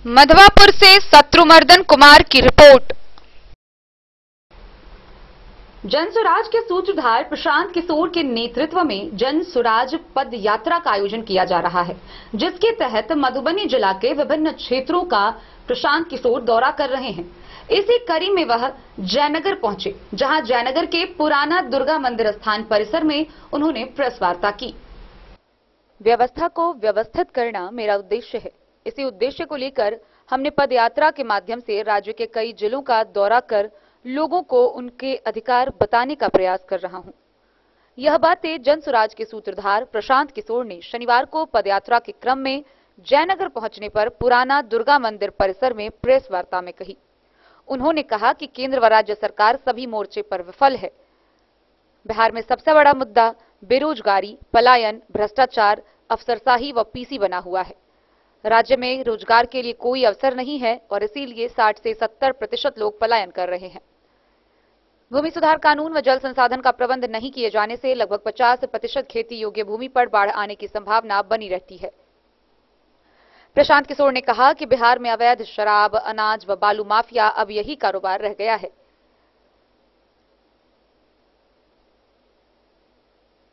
मधवापुर से शत्रुमर्दन कुमार की रिपोर्ट। जन सुराज के सूत्रधार प्रशांत किशोर के नेतृत्व में जन सुराज पद यात्रा का आयोजन किया जा रहा है, जिसके तहत मधुबनी जिला के विभिन्न क्षेत्रों का प्रशांत किशोर दौरा कर रहे हैं। इसी कड़ी में वह जयनगर पहुंचे, जहां जयनगर के पुराना दुर्गा मंदिर स्थान परिसर में उन्होंने प्रेस वार्ता की। व्यवस्था को व्यवस्थित करना मेरा उद्देश्य है। इसी उद्देश्य को लेकर हमने पद यात्रा के माध्यम से राज्य के कई जिलों का दौरा कर लोगों को उनके अधिकार बताने का प्रयास कर रहा हूं। यह बातें जन सुराज के सूत्रधार प्रशांत किशोर ने शनिवार को पदयात्रा के क्रम में जयनगर पहुंचने पर पुराना दुर्गा मंदिर परिसर में प्रेस वार्ता में कही। उन्होंने कहा कि केंद्र व राज्य सरकार सभी मोर्चे पर विफल है। बिहार में सबसे बड़ा मुद्दा बेरोजगारी, पलायन, भ्रष्टाचार, अफसरशाही व पीसी बना हुआ है। राज्य में रोजगार के लिए कोई अवसर नहीं है और इसीलिए 60 से 70% लोग पलायन कर रहे हैं। भूमि सुधार कानून व जल संसाधन का प्रबंध नहीं किए जाने से लगभग 50% खेती योग्य भूमि पर बाढ़ आने की संभावना बनी रहती है। प्रशांत किशोर ने कहा कि बिहार में अवैध शराब, अनाज व बालू माफिया अब यही कारोबार रह गया है।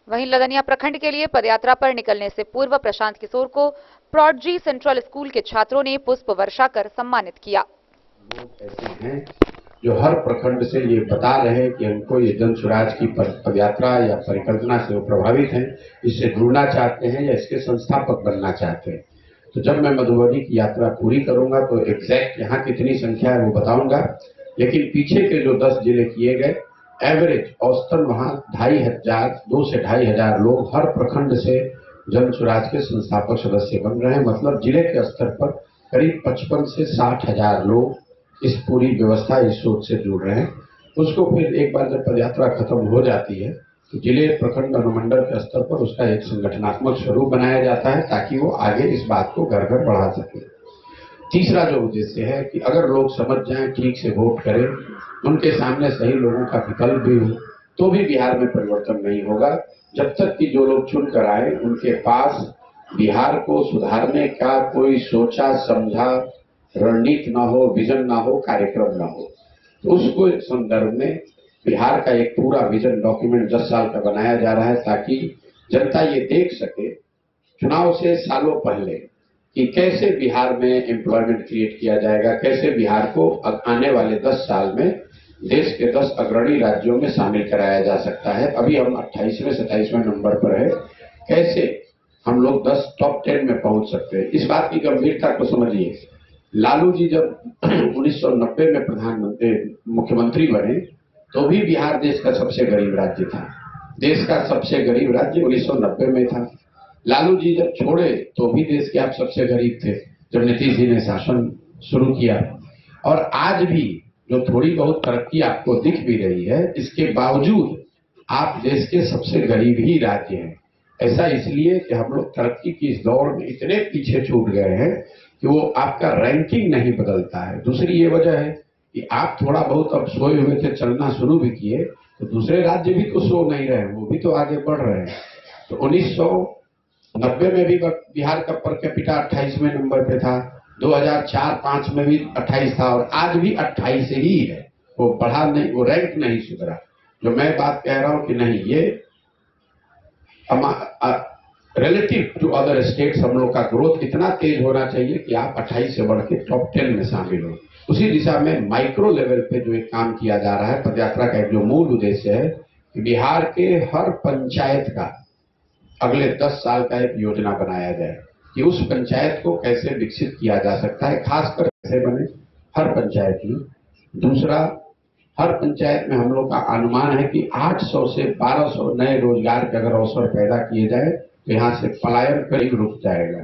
वहीं लदनिया प्रखंड के लिए पदयात्रा पर निकलने से पूर्व प्रशांत किशोर को प्रॉडजी सेंट्रल स्कूल के छात्रों ने पुष्प वर्षा कर सम्मानित किया। लोग ऐसे हैं जो हर प्रखंड से ये बता रहे हैं कि हमको ये जन सुराज की पदयात्रा या परिकल्पना से वो प्रभावित हैं, इससे जुड़ना चाहते हैं या इसके संस्थापक बनना चाहते हैं। तो जब मैं मधुबनी की यात्रा पूरी करूंगा तो एग्जैक्ट यहाँ कितनी संख्या है वो बताऊंगा, लेकिन पीछे के जो 10 जिले किए गए एवरेज औसतन वहाँ 2 से 2,500 लोग हर प्रखंड से जन स्वराज के संस्थापक सदस्य बन रहे हैं। मतलब जिले के स्तर पर करीब 55 से 60,000 लोग इस पूरी व्यवस्था, इस सोच से जुड़ रहे हैं। उसको फिर एक बार जब पदयात्रा खत्म हो जाती है तो जिले, प्रखंड, अनुमंडल के स्तर पर उसका एक संगठनात्मक स्वरूप बनाया जाता है ताकि वो आगे इस बात को घर घर बढ़ा सके। तीसरा जो उद्देश्य है कि अगर लोग समझ जाएं, ठीक से वोट करें, उनके सामने सही लोगों का विकल्प भी हो, तो भी बिहार में परिवर्तन नहीं होगा जब तक कि जो लोग चुन कर आए उनके पास बिहार को सुधारने का कोई सोचा समझा रणनीति ना हो, विजन ना हो, कार्यक्रम ना हो। तो उसको संदर्भ में बिहार का एक पूरा विजन डॉक्यूमेंट 10 साल का बनाया जा रहा है ताकि जनता ये देख सके चुनाव से सालों पहले कि कैसे बिहार में एम्प्लॉयमेंट क्रिएट किया जाएगा, कैसे बिहार को आने वाले 10 साल में देश के 10 अग्रणी राज्यों में शामिल कराया जा सकता है। अभी हम 28वें 27वें नंबर पर है, कैसे हम लोग 10 टॉप 10 में पहुंच सकते हैं। इस बात की गंभीरता को समझिए। लालू जी जब 1990 में मुख्यमंत्री बने तो भी बिहार देश का सबसे गरीब राज्य था। देश का सबसे गरीब राज्य 1990 में था। लालू जी जब छोड़े तो भी देश के आप सबसे गरीब थे जब नीतीश जी ने शासन शुरू किया। और आज भी जो थोड़ी बहुत तरक्की आपको दिख भी रही है, इसके बावजूद आप देश के सबसे गरीब ही राज्य हैं। ऐसा इसलिए कि हम लोग तरक्की की इस दौड़ में इतने पीछे छूट गए हैं कि वो आपका रैंकिंग नहीं बदलता है। दूसरी ये वजह है कि आप थोड़ा बहुत अब सोए हुए थे, चलना शुरू भी किए तो दूसरे राज्य भी तो सो नहीं रहे, वो भी तो आगे बढ़ रहे हैं। तो 1990 में भी बिहार का पर कैपिटा 28वें नंबर पे था, 2004-05 में भी 28 था और आज भी 28 ही है। वो बढ़ा नहीं, वो रैंक नहीं सुधरा। जो मैं बात कह रहा हूं कि नहीं, ये रिलेटिव टू अदर स्टेट्स हम लोग का ग्रोथ इतना तेज होना चाहिए कि आप 28 से बढ़ के टॉप 10 में शामिल हो। उसी दिशा में माइक्रो लेवल पे जो एक काम किया जा रहा है, पदयात्रा का एक जो मूल उद्देश्य है कि बिहार के हर पंचायत का अगले 10 साल का एक योजना बनाया जाए कि उस पंचायत को कैसे विकसित किया जा सकता है, खासकर कैसे बने हर पंचायत में। दूसरा, हर पंचायत में हम लोग का अनुमान है कि 800 से 1200 नए रोजगार के अगर अवसर पैदा किए जाए तो यहाँ से पलायन करीब रुक जाएगा।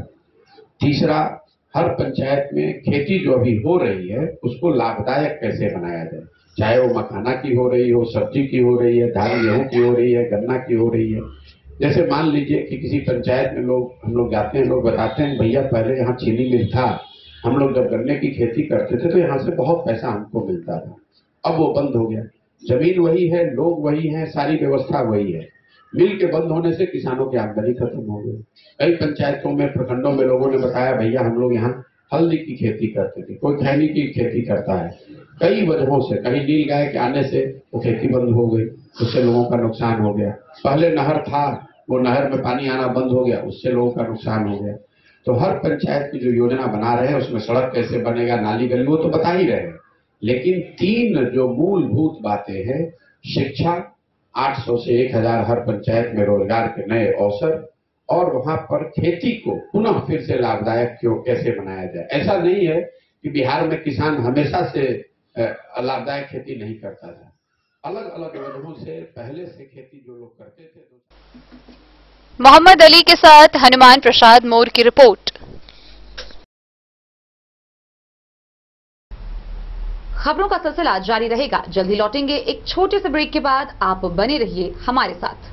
तीसरा, हर पंचायत में खेती जो अभी हो रही है उसको लाभदायक कैसे बनाया जाए, चाहे वो मखाना की हो रही हो, सब्जी की हो रही है, धान गेहूं की हो रही है, गन्ना की हो रही है। जैसे मान लीजिए कि किसी पंचायत में हम लोग जाते हैं, लोग बताते हैं भैया पहले यहाँ चीनी मिल था, हम लोग जब गन्ने की खेती करते थे तो यहाँ से बहुत पैसा हमको मिलता था, अब वो बंद हो गया। जमीन वही है, लोग वही हैं, सारी व्यवस्था वही है। मिल के बंद होने से किसानों की आमदनी खत्म हो गई। कई पंचायतों में, प्रखंडों में लोगों ने बताया भैया हम लोग यहाँ हल्दी की खेती करते थे, कोई खैनी की खेती करता है। कई वजहों से, कहीं नील गाय के आने से वो खेती बंद हो गई, उससे लोगों का नुकसान हो गया। पहले नहर था, वो नहर में पानी आना बंद हो गया, उससे लोगों का नुकसान हो गया। तो हर पंचायत की जो योजना बना रहे हैं उसमें सड़क कैसे बनेगा, नाली गली, वो तो बता ही रहे हैं। लेकिन 3 जो मूलभूत बातें हैं, शिक्षा, 800 से 1000 हर पंचायत में रोजगार के नए अवसर, और वहां पर खेती को पुनः फिर से लाभदायक कैसे बनाया जाए। ऐसा नहीं है कि बिहार में किसान हमेशा से लाभदायक खेती नहीं करता था, अलग अलग वजहों से पहले से खेती जो लोग करते थे। मोहम्मद अली के साथ हनुमान प्रसाद मोर की रिपोर्ट। खबरों का सिलसिला जारी रहेगा, जल्द ही लौटेंगे एक छोटे से ब्रेक के बाद। आप बने रहिए हमारे साथ।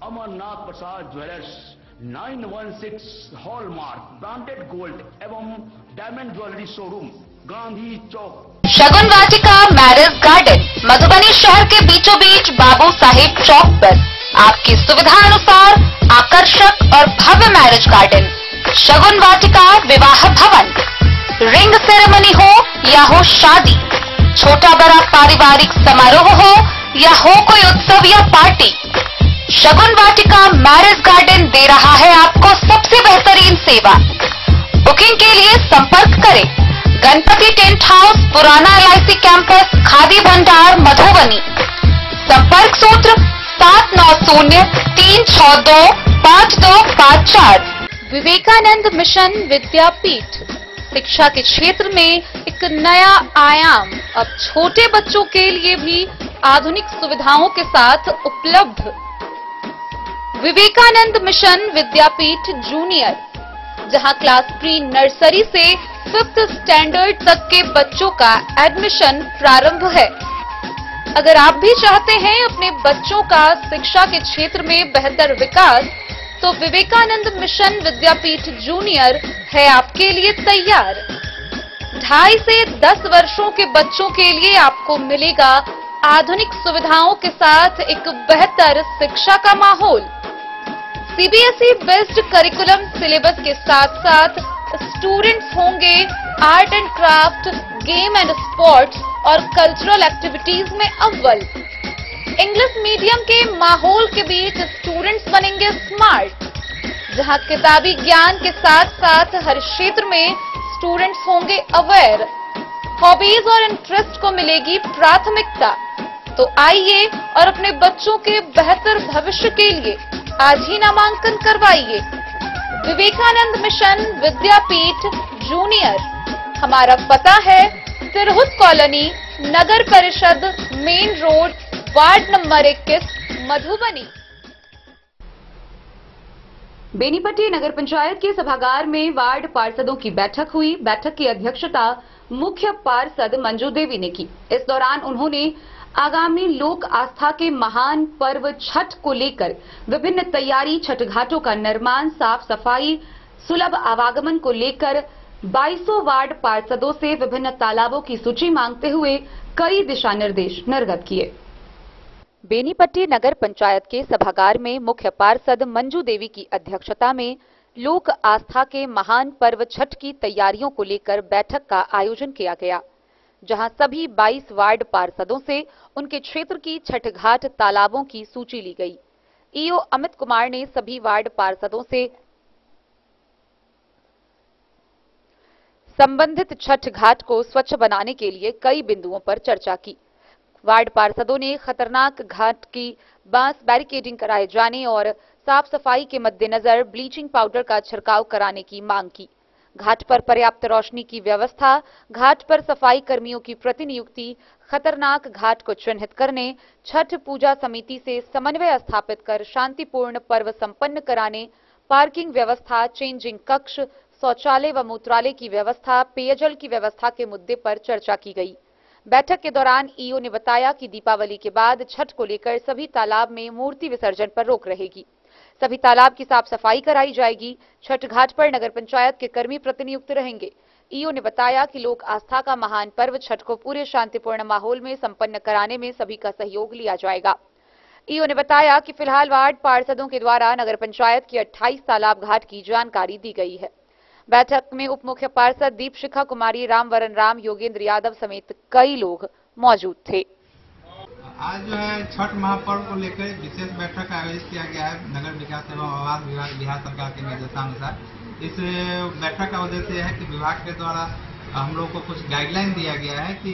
अमरनाथ प्रसाद ज्वेलर्स 916 हॉलमार्क ब्रांडेड गोल्ड एवं डायमंड ज्वेलरी शोरूम, गांधी चौक। शगुन वाटिका मैरिज गार्डन मधुबनी शहर के बीचों बीच बाबू साहेब चौक पर आपकी सुविधा अनुसार आकर्षक और भव्य मैरिज गार्डन। शगुन वाटिका विवाह भवन, रिंग सेरेमनी हो या हो शादी, छोटा बड़ा पारिवारिक समारोह हो या हो कोई उत्सव या पार्टी, शगुन वाटिका मैरिज गार्डन दे रहा है आपको सबसे बेहतरीन सेवा। बुकिंग के लिए संपर्क करें गणपति टेंट हाउस, पुराना LIC कैंपस, खादी भंडार, मधुबनी। संपर्क सूत्र 7903625254। विवेकानंद मिशन विद्यापीठ शिक्षा के क्षेत्र में एक नया आयाम अब छोटे बच्चों के लिए भी आधुनिक सुविधाओं के साथ उपलब्ध। विवेकानंद मिशन विद्यापीठ जूनियर, जहां क्लास प्री नर्सरी से 5th स्टैंडर्ड तक के बच्चों का एडमिशन प्रारंभ है। अगर आप भी चाहते हैं अपने बच्चों का शिक्षा के क्षेत्र में बेहतर विकास, तो विवेकानंद मिशन विद्यापीठ जूनियर है आपके लिए तैयार। 2.5 से 10 वर्षों के बच्चों के लिए आपको मिलेगा आधुनिक सुविधाओं के साथ एक बेहतर शिक्षा का माहौल। CBSE बेस्ड करिकुलम सिलेबस के साथ साथ स्टूडेंट्स होंगे art and craft, game and sports और कल्चरल एक्टिविटीज में अव्वल। इंग्लिश मीडियम के माहौल के बीच स्टूडेंट्स बनेंगे स्मार्ट, जहां किताबी ज्ञान के साथ साथ हर क्षेत्र में स्टूडेंट्स होंगे अवेयर। हॉबीज और इंटरेस्ट को मिलेगी प्राथमिकता। तो आइए और अपने बच्चों के बेहतर भविष्य के लिए आज ही नामांकन करवाइए। विवेकानंद मिशन विद्यापीठ जूनियर, हमारा पता है तिरहुत कॉलोनी, नगर परिषद, main road, ward number 21, Madhubani. Benipatti नगर पंचायत के सभागार में वार्ड पार्षदों की बैठक हुई। बैठक की अध्यक्षता मुख्य पार्षद मंजू देवी ने की। इस दौरान उन्होंने आगामी लोक आस्था के महान पर्व छठ को लेकर विभिन्न तैयारी, छठ घाटों का निर्माण, साफ सफाई, सुलभ आवागमन को लेकर 2200 वार्ड पार्षदों से विभिन्न तालाबों की सूची मांगते हुए कई दिशा निर्देश निर्गत किए। बेनीपट्टी नगर पंचायत के सभागार में मुख्य पार्षद मंजू देवी की अध्यक्षता में लोक आस्था के महान पर्व छठ की तैयारियों को लेकर बैठक का आयोजन किया गया, जहां सभी 22 वार्ड पार्षदों से उनके क्षेत्र की छठ घाट, तालाबों की सूची ली गई। ईओ अमित कुमार ने सभी वार्ड पार्षदों से संबंधित छठ घाट को स्वच्छ बनाने के लिए कई बिंदुओं पर चर्चा की। वार्ड पार्षदों ने खतरनाक घाट की बांस बैरिकेडिंग कराए जाने और साफ सफाई के मद्देनजर ब्लीचिंग पाउडर का छिड़काव कराने की मांग की। घाट पर पर्याप्त रोशनी की व्यवस्था, घाट पर सफाई कर्मियों की प्रतिनियुक्ति, खतरनाक घाट को चिन्हित करने, छठ पूजा समिति से समन्वय स्थापित कर शांतिपूर्ण पर्व संपन्न कराने, पार्किंग व्यवस्था, चेंजिंग कक्ष, शौचालय व मूत्रालय की व्यवस्था, पेयजल की व्यवस्था के मुद्दे पर चर्चा की गई। बैठक के दौरान ईओ ने बताया कि दीपावली के बाद छठ को लेकर सभी तालाब में मूर्ति विसर्जन पर रोक रहेगी। सभी तालाब की साफ सफाई कराई जाएगी। छठ घाट पर नगर पंचायत के कर्मी प्रतिनियुक्त रहेंगे। ईओ ने बताया कि लोक आस्था का महान पर्व छठ को पूरे शांतिपूर्ण माहौल में संपन्न कराने में सभी का सहयोग लिया जाएगा। ईओ ने बताया कि फिलहाल वार्ड पार्षदों के द्वारा नगर पंचायत की 28 तालाब घाट की जानकारी दी गई है। बैठक में उप मुख्य पार्षद दीपशिखा कुमारी, रामवरण राम, योगेंद्र यादव समेत कई लोग मौजूद थे। आज जो है छठ महापर्व को लेकर विशेष बैठक आयोजित किया गया है नगर विकास एवं आवास विभाग बिहार सरकार के निर्देशानुसार। इस बैठक का उद्देश्य यह है कि विभाग के द्वारा हम लोग को कुछ गाइडलाइन दिया गया है कि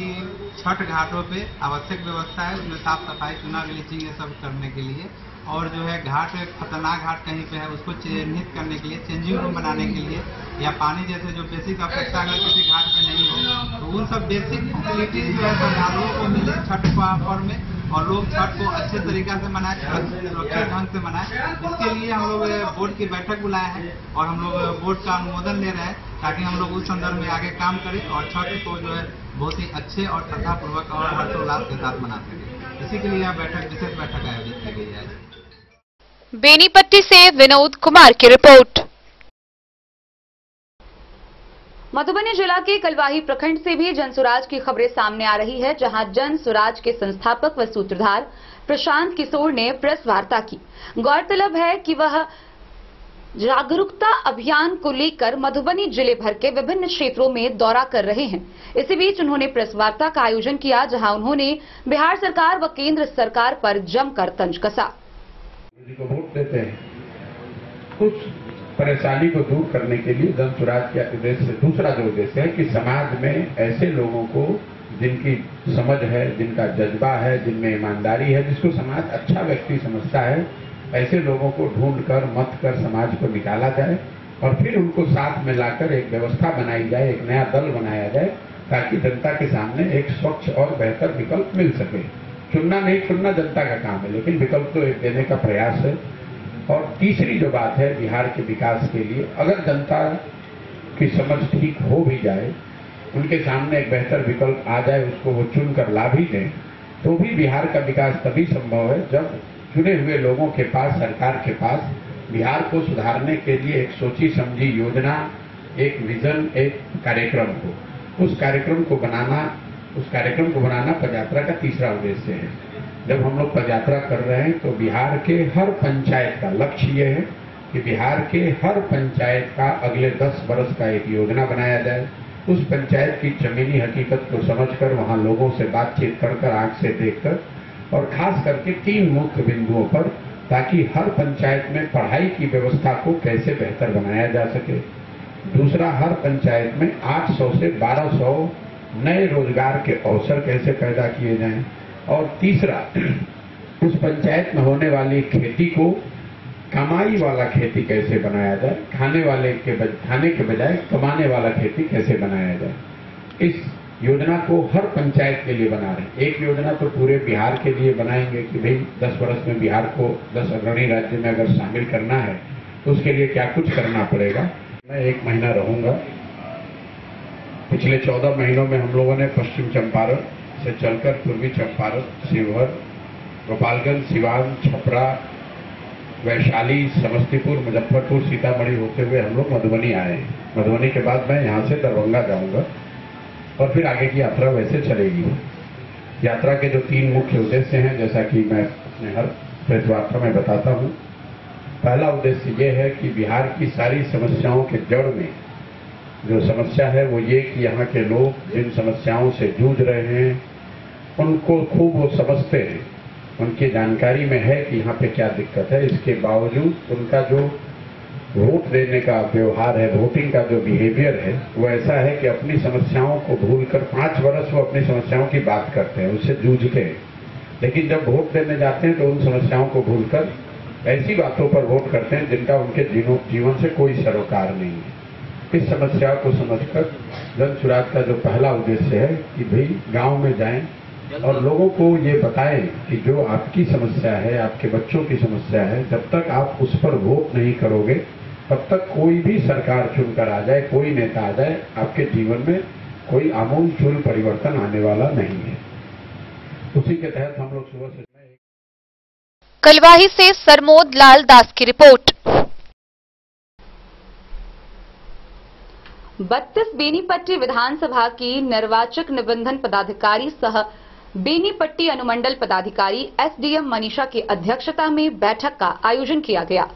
छठ घाटों पे आवश्यक व्यवस्था है, उसमें साफ सफाई, चुनाव ब्लीचिंग ये सब करने के लिए, और जो है घाट खतरनाक घाट कहीं पे है उसको चिन्हित करने के लिए, चेंजिंग रूम बनाने के लिए, या पानी जैसे जो बेसिक आवश्यकता अगर किसी घाट पे नहीं हो तो उन सब बेसिक फैसिलिटीज जो है श्रद्धालुओं को मिले छठ पर्व में, और लोग छठ को अच्छे तरीका से मनाए, सुरक्षित ढंग से मनाए। इसके लिए हम लोग बोर्ड की बैठक बुलाए हैं और हम लोग बोर्ड का अनुमोदन ले रहे हैं ताकि हम लोग उस संदर्भ में आगे काम करें और छठ को जो है बहुत ही अच्छे और श्रद्धापूर्वक और हर्षोल्लास के साथ मना सकें। इसी के लिए यह बैठक विशेष बैठक आयोजित की गई है। बेनीपट्टी से विनोद कुमार की रिपोर्ट। मधुबनी जिला के कलवाही प्रखंड से भी जनसुराज की खबरें सामने आ रही है, जहां जनसुराज के संस्थापक व सूत्रधार प्रशांत किशोर ने प्रेस वार्ता की। गौरतलब है कि वह जागरूकता अभियान को लेकर मधुबनी जिले भर के विभिन्न क्षेत्रों में दौरा कर रहे हैं। इसी बीच उन्होंने प्रेस वार्ता का आयोजन किया, जहां उन्होंने बिहार सरकार व केंद्र सरकार पर जमकर तंज कसा। को वोट देते हैं, कुछ परेशानी को दूर करने के लिए जन स्वराज के उद्देश्य से दूसरा जो उद्देश्य है कि समाज में ऐसे लोगों को जिनकी समझ है, जिनका जज्बा है, जिनमें ईमानदारी है, जिसको समाज अच्छा व्यक्ति समझता है, ऐसे लोगों को ढूंढकर मत कर समाज को निकाला जाए और फिर उनको साथ में लाकर एक व्यवस्था बनाई जाए, एक नया दल बनाया जाए, ताकि जनता के सामने एक स्वच्छ और बेहतर विकल्प मिल सके। चुनना नहीं चुनना जनता का काम है, लेकिन विकल्प तो एक देने का प्रयास है। और तीसरी जो बात है बिहार के विकास के लिए, अगर जनता की समझ ठीक हो भी जाए, उनके सामने एक बेहतर विकल्प आ जाए, उसको वो चुनकर ला भी दें, तो भी बिहार का विकास तभी संभव है जब चुने हुए लोगों के पास, सरकार के पास बिहार को सुधारने के लिए एक सोची समझी योजना, एक विजन, एक कार्यक्रम हो। उस कार्यक्रम को बनाना पदयात्रा का तीसरा उद्देश्य है। जब हम लोग पदयात्रा कर रहे हैं तो बिहार के हर पंचायत का लक्ष्य ये है कि बिहार के हर पंचायत का अगले 10 वर्ष का एक योजना बनाया जाए। उस पंचायत की जमीनी हकीकत को समझकर, वहां लोगों से बातचीत कर आंख से देखकर, और खास करके 3 मुख्य बिंदुओं पर, ताकि हर पंचायत में पढ़ाई की व्यवस्था को कैसे बेहतर बनाया जा सके। दूसरा, हर पंचायत में 800 से 1200 नए रोजगार के अवसर कैसे पैदा किए जाएं। और तीसरा, उस पंचायत में होने वाली खेती को कमाई वाला खेती कैसे बनाया जाए, खाने के बजाय कमाने वाला खेती कैसे बनाया जाए। इस योजना को हर पंचायत के लिए बना रहे हैं। एक योजना तो पूरे बिहार के लिए बनाएंगे कि भाई 10 वर्ष में बिहार को 10 अग्रणी राज्य में अगर शामिल करना है तो उसके लिए क्या कुछ करना पड़ेगा। मैं 1 महीना रहूंगा। पिछले 14 महीनों में हम लोगों ने पश्चिम चंपारण से चलकर पूर्वी चंपारण, शिवहर, गोपालगंज, सिवान, छपरा, वैशाली, समस्तीपुर, मुजफ्फरपुर, सीतामढ़ी होते हुए हम लोग मधुबनी आए हैं। मधुबनी के बाद मैं यहाँ से दरभंगा जाऊंगा और फिर आगे की यात्रा वैसे चलेगी। यात्रा के जो 3 मुख्य उद्देश्य हैं, जैसा कि मैं अपने हर प्रेस वार्ता में बताता हूं। पहला उद्देश्य ये है कि बिहार की सारी समस्याओं के जड़ में जो समस्या है वो ये कि यहाँ के लोग जिन समस्याओं से जूझ रहे हैं उनको खूब वो समझते हैं, उनकी जानकारी में है कि यहाँ पे क्या दिक्कत है। इसके बावजूद उनका जो वोट देने का व्यवहार है, वोटिंग का जो बिहेवियर है, वो ऐसा है कि अपनी समस्याओं को भूलकर 5 वर्ष वो अपनी समस्याओं की बात करते हैं, उससे जूझते हैं, लेकिन जब वोट देने जाते हैं तो उन समस्याओं को भूलकर ऐसी बातों पर वोट करते हैं जिनका उनके जीवन से कोई सरोकार नहीं है। इस समस्या को समझकर जन स्वराज का जो पहला उद्देश्य है कि भाई गांव में जाएं और लोगों को ये बताएं कि जो आपकी समस्या है, आपके बच्चों की समस्या है, जब तक आप उस पर वोट नहीं करोगे तब तक कोई भी सरकार चुनकर आ जाए, कोई नेता आ जाए, आपके जीवन में कोई आमूल-चूल परिवर्तन आने वाला नहीं है। उसी के तहत हम लोग सुबह से कलवाही से सरमोद लाल दास की रिपोर्ट। 32 बेनीपट्टी विधानसभा की निर्वाचक निबंधन पदाधिकारी सह बेनीपट्टी अनुमंडल पदाधिकारी एसडीएम मनीषा की अध्यक्षता में बैठक का आयोजन किया गया।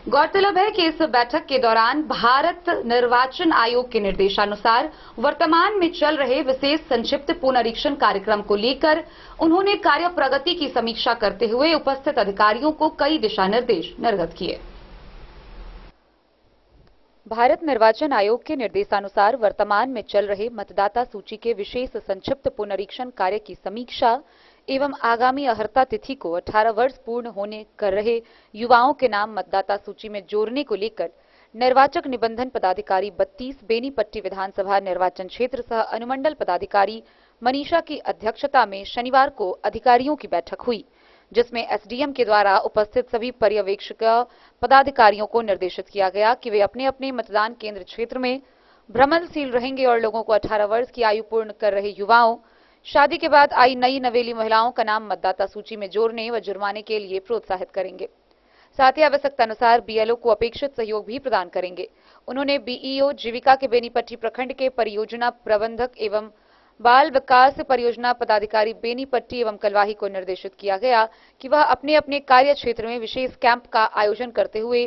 गौरतलब है कि इस बैठक के दौरान भारत निर्वाचन आयोग के निर्देशानुसार वर्तमान में चल रहे विशेष संक्षिप्त पुनरीक्षण कार्यक्रम को लेकर उन्होंने कार्य प्रगति की समीक्षा करते हुए उपस्थित अधिकारियों को कई दिशा निर्देश निर्गत किए। भारत निर्वाचन आयोग के निर्देशानुसार वर्तमान में चल रहे मतदाता सूची के विशेष संक्षिप्त पुनरीक्षण कार्य की समीक्षा एवं आगामी अहर्ता तिथि को 18 वर्ष पूर्ण होने कर रहे युवाओं के नाम मतदाता सूची में जोड़ने को लेकर निर्वाचक निबंधन पदाधिकारी 32 बेनीपट्टी विधानसभा निर्वाचन क्षेत्र सह अनुमंडल पदाधिकारी मनीषा की अध्यक्षता में शनिवार को अधिकारियों की बैठक हुई, जिसमें एसडीएम के द्वारा उपस्थित सभी पर्यवेक्षक पदाधिकारियों को निर्देशित किया गया कि वे अपने अपने मतदान केंद्र क्षेत्र में भ्रमणशील रहेंगे और लोगों को 18 वर्ष की आयु पूर्ण कर रहे युवाओं, शादी के बाद आई नई नवेली महिलाओं का नाम मतदाता सूची में जोड़ने व जुर्माने के लिए प्रोत्साहित करेंगे। साथ ही आवश्यकता अनुसार बीएलओ को अपेक्षित सहयोग भी प्रदान करेंगे। उन्होंने बीईओ जीविका के बेनीपट्टी प्रखंड के परियोजना प्रबंधक एवं बाल विकास परियोजना पदाधिकारी बेनीपट्टी एवं कलवाही को निर्देशित किया गया कि वह अपने अपने कार्य क्षेत्र में विशेष कैंप का आयोजन करते हुए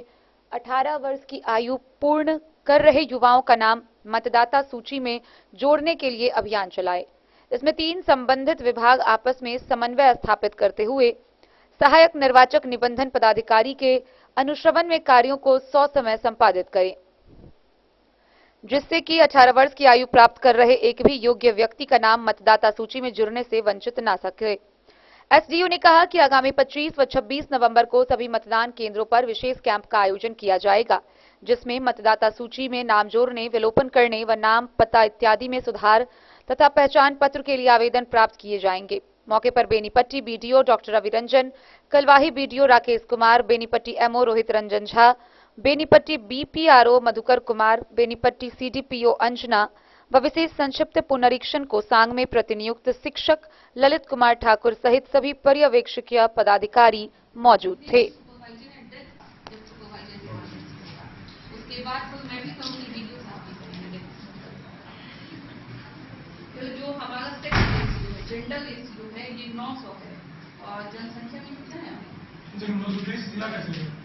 18 वर्ष की आयु पूर्ण कर रहे युवाओं का नाम मतदाता सूची में जोड़ने के लिए अभियान चलाए। इसमें 3 संबंधित विभाग आपस में समन्वय स्थापित करते हुए सहायक निर्वाचक निबंधन पदाधिकारी के अनुश्रवण में कार्यों को 100 समय संपादित करें, जिससे कि 18 वर्ष की आयु प्राप्त कर रहे एक भी योग्य व्यक्ति का नाम मतदाता सूची में जुड़ने से वंचित ना सके। एसडीओ ने कहा कि आगामी 25 व 26 नवंबर को सभी मतदान केंद्रों पर विशेष कैंप का आयोजन किया जाएगा, जिसमें मतदाता सूची में नाम जोड़ने, विलोपन करने व नाम, पता इत्यादि में सुधार तथा पहचान पत्र के लिए आवेदन प्राप्त किए जाएंगे। मौके पर Benipatti BDO doctor Ravi Ranjan, Kalwahi BDO Rakesh Kumar, Benipatti MO Rohit Ranjan Jha, Benipatti BPRO Madhukar Kumar, Benipatti CDPO Anjana व विशेष संक्षिप्त पुनरीक्षण को सांग में प्रतिनियुक्त शिक्षक ललित कुमार ठाकुर सहित सभी पर्यवेक्षकीय पदाधिकारी मौजूद थे। उसके बाद तो मैं भी कहूँगी वीडियो तो जो हमारा सेक्स जेंडर रेशियो है ये 900 है और जनसंख्या में कितना है?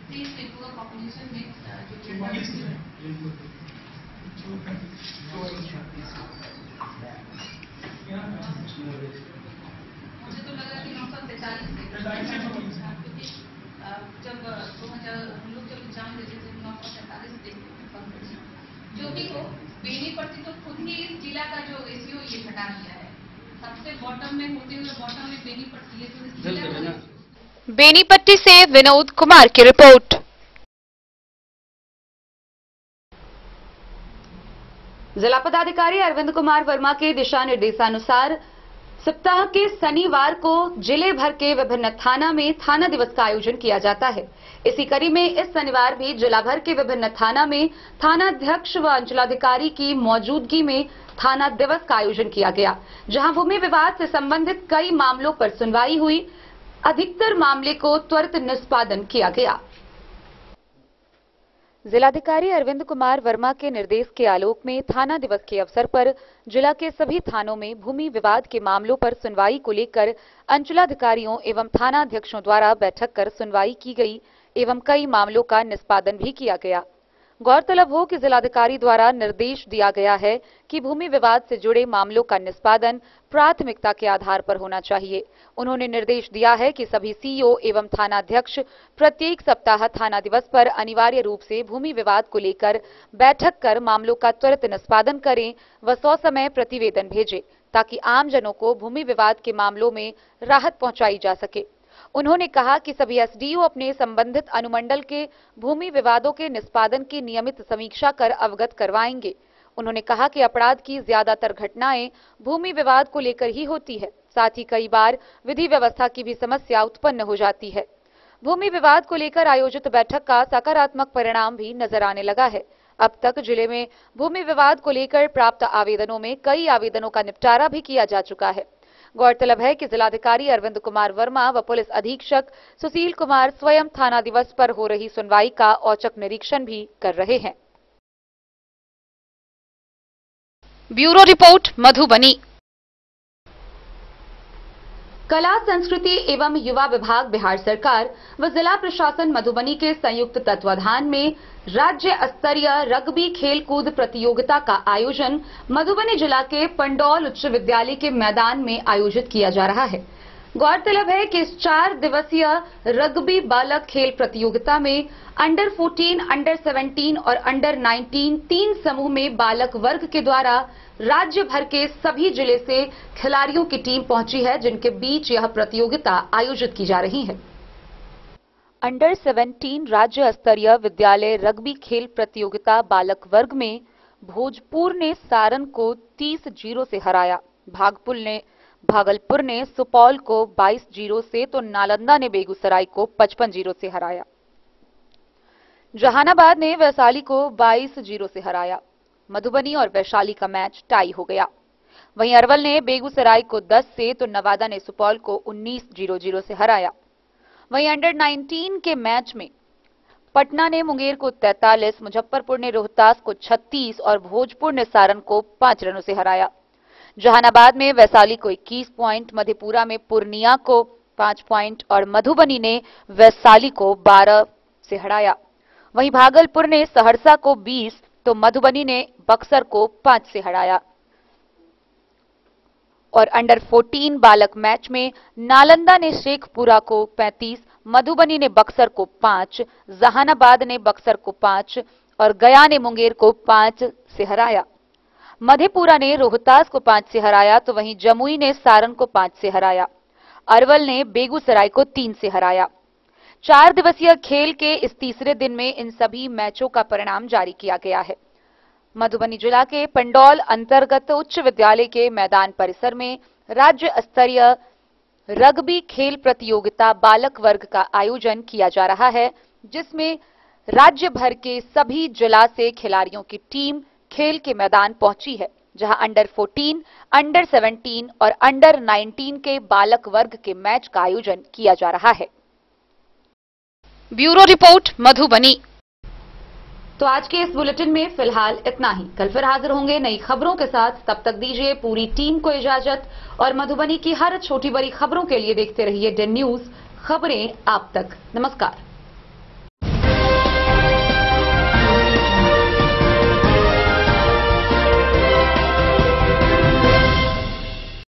30 से पूरा पॉपुलेशन में जो जेंडर रेशियो है मुझे तो लगा कि 943 क्योंकि जब 2000 हम लोग जब एग्जाम देते थे 943 देखते, जो भी हो बेनीपट्टी तो खुद ही इस जिला का जो रेशियो ये घटा दिया है। सबसे बॉटम में होते हुए बॉटम में बेनीपट्टी है, तो इस जिला का बेनीपट्टी से विनोद कुमार की रिपोर्ट। जिला पदाधिकारी अरविंद कुमार वर्मा के दिशा निर्देशानुसार सप्ताह के शनिवार को जिले भर के विभिन्न थाना में थाना दिवस का आयोजन किया जाता है। इसी कड़ी में इस शनिवार भी जिला भर के विभिन्न थाना में थानाध्यक्ष व अंचलाधिकारी की मौजूदगी में थाना दिवस का आयोजन किया गया, जहां भूमि विवाद से संबंधित कई मामलों पर सुनवाई हुई। अधिकतर मामले को त्वरित निष्पादन किया गया। जिलाधिकारी अरविंद कुमार वर्मा के निर्देश के आलोक में थाना दिवस के अवसर पर जिला के सभी थानों में भूमि विवाद के मामलों पर सुनवाई को लेकर अंचलाधिकारियों एवं थानाध्यक्षों द्वारा बैठक कर सुनवाई की गई एवं कई मामलों का निष्पादन भी किया गया। गौरतलब हो कि जिलाधिकारी द्वारा निर्देश दिया गया है कि भूमि विवाद से जुड़े मामलों का निष्पादन प्राथमिकता के आधार पर होना चाहिए। उन्होंने निर्देश दिया है कि सभी सीईओ एवं थानाध्यक्ष प्रत्येक सप्ताह थाना दिवस पर अनिवार्य रूप से भूमि विवाद को लेकर बैठक कर मामलों का त्वरित निष्पादन करें व 100 समय प्रतिवेदन भेजें, ताकि आमजनों को भूमि विवाद के मामलों में राहत पहुंचाई जा सके। उन्होंने कहा कि सभी एसडीओ अपने संबंधित अनुमंडल के भूमि विवादों के निष्पादन की नियमित समीक्षा कर अवगत करवाएंगे। उन्होंने कहा कि अपराध की ज्यादातर घटनाएं भूमि विवाद को लेकर ही होती है, साथ ही कई बार विधि व्यवस्था की भी समस्या उत्पन्न हो जाती है। भूमि विवाद को लेकर आयोजित बैठक का सकारात्मक परिणाम भी नजर आने लगा है। अब तक जिले में भूमि विवाद को लेकर प्राप्त आवेदनों में कई आवेदनों का निपटारा भी किया जा चुका है। गौरतलब है कि जिलाधिकारी अरविंद कुमार वर्मा व पुलिस अधीक्षक सुशील कुमार स्वयं थाना दिवस पर हो रही सुनवाई का औचक निरीक्षण भी कर रहे हैं। Bureau report Madhubani. कला संस्कृति एवं युवा विभाग बिहार सरकार व जिला प्रशासन मधुबनी के संयुक्त तत्वाधान में राज्य स्तरीय रग्बी खेलकूद प्रतियोगिता का आयोजन मधुबनी जिला के पंडौल उच्च विद्यालय के मैदान में आयोजित किया जा रहा है। गौरतलब है कि इस 4 दिवसीय रग्बी बालक खेल प्रतियोगिता में अंडर 14, अंडर 17 और अंडर 19 3 समूह में बालक वर्ग के द्वारा राज्य भर के सभी जिले से खिलाड़ियों की टीम पहुंची है, जिनके बीच यह प्रतियोगिता आयोजित की जा रही है। अंडर 17 राज्य स्तरीय विद्यालय रग्बी खेल प्रतियोगिता बालक वर्ग में भोजपुर ने सारण को 30-0 से हराया। भागलपुर ने सुपौल को 22-0 से तो नालंदा ने बेगूसराय को 55-0 से हराया। जहानाबाद ने वैशाली को 22-0 से हराया। मधुबनी और वैशाली का मैच टाई हो गया। वहीं अरवल ने बेगूसराय को 10 से तो नवादा ने सुपौल को 19-0 से हराया। वहीं अंडर 19 के मैच में पटना ने मुंगेर को 43, मुजफ्फरपुर ने रोहतास को 36 और भोजपुर ने सारण को 5 रनों से हराया। जहानाबाद में वैशाली को 21 पॉइंट, मधेपुरा में पूर्णिया को 5 पॉइंट और मधुबनी ने वैशाली को 12 से हराया। वहीं भागलपुर ने सहरसा को 20 तो मधुबनी ने बक्सर को 5 से हराया। और अंडर 14 बालक मैच में नालंदा ने शेखपुरा को 35, मधुबनी ने बक्सर को 5, जहानाबाद ने बक्सर को 5 और गया ने मुंगेर को 5 से हराया। मधेपुरा ने रोहतास को 5 से हराया तो वहीं जमुई ने सारण को 5 से हराया। अरवल ने बेगूसराय को 3 से हराया। 4 दिवसीय खेल के इस तीसरे दिन में इन सभी मैचों का परिणाम जारी किया गया है। मधुबनी जिला के पंडौल अंतर्गत उच्च विद्यालय के मैदान परिसर में राज्य स्तरीय रग्बी खेल प्रतियोगिता बालक वर्ग का आयोजन किया जा रहा है, जिसमें राज्य भर के सभी जिला से खिलाड़ियों की टीम खेल के मैदान पहुंची है, जहां अंडर 14, अंडर 17 और अंडर 19 के बालक वर्ग के मैच का आयोजन किया जा रहा है। Bureau report Madhubani. तो आज के इस बुलेटिन में फिलहाल इतना ही। कल फिर हाजिर होंगे नई खबरों के साथ। तब तक दीजिए पूरी टीम को इजाजत और मधुबनी की हर छोटी बड़ी खबरों के लिए देखते रहिए डेन न्यूज, खबरें आप तक। नमस्कार।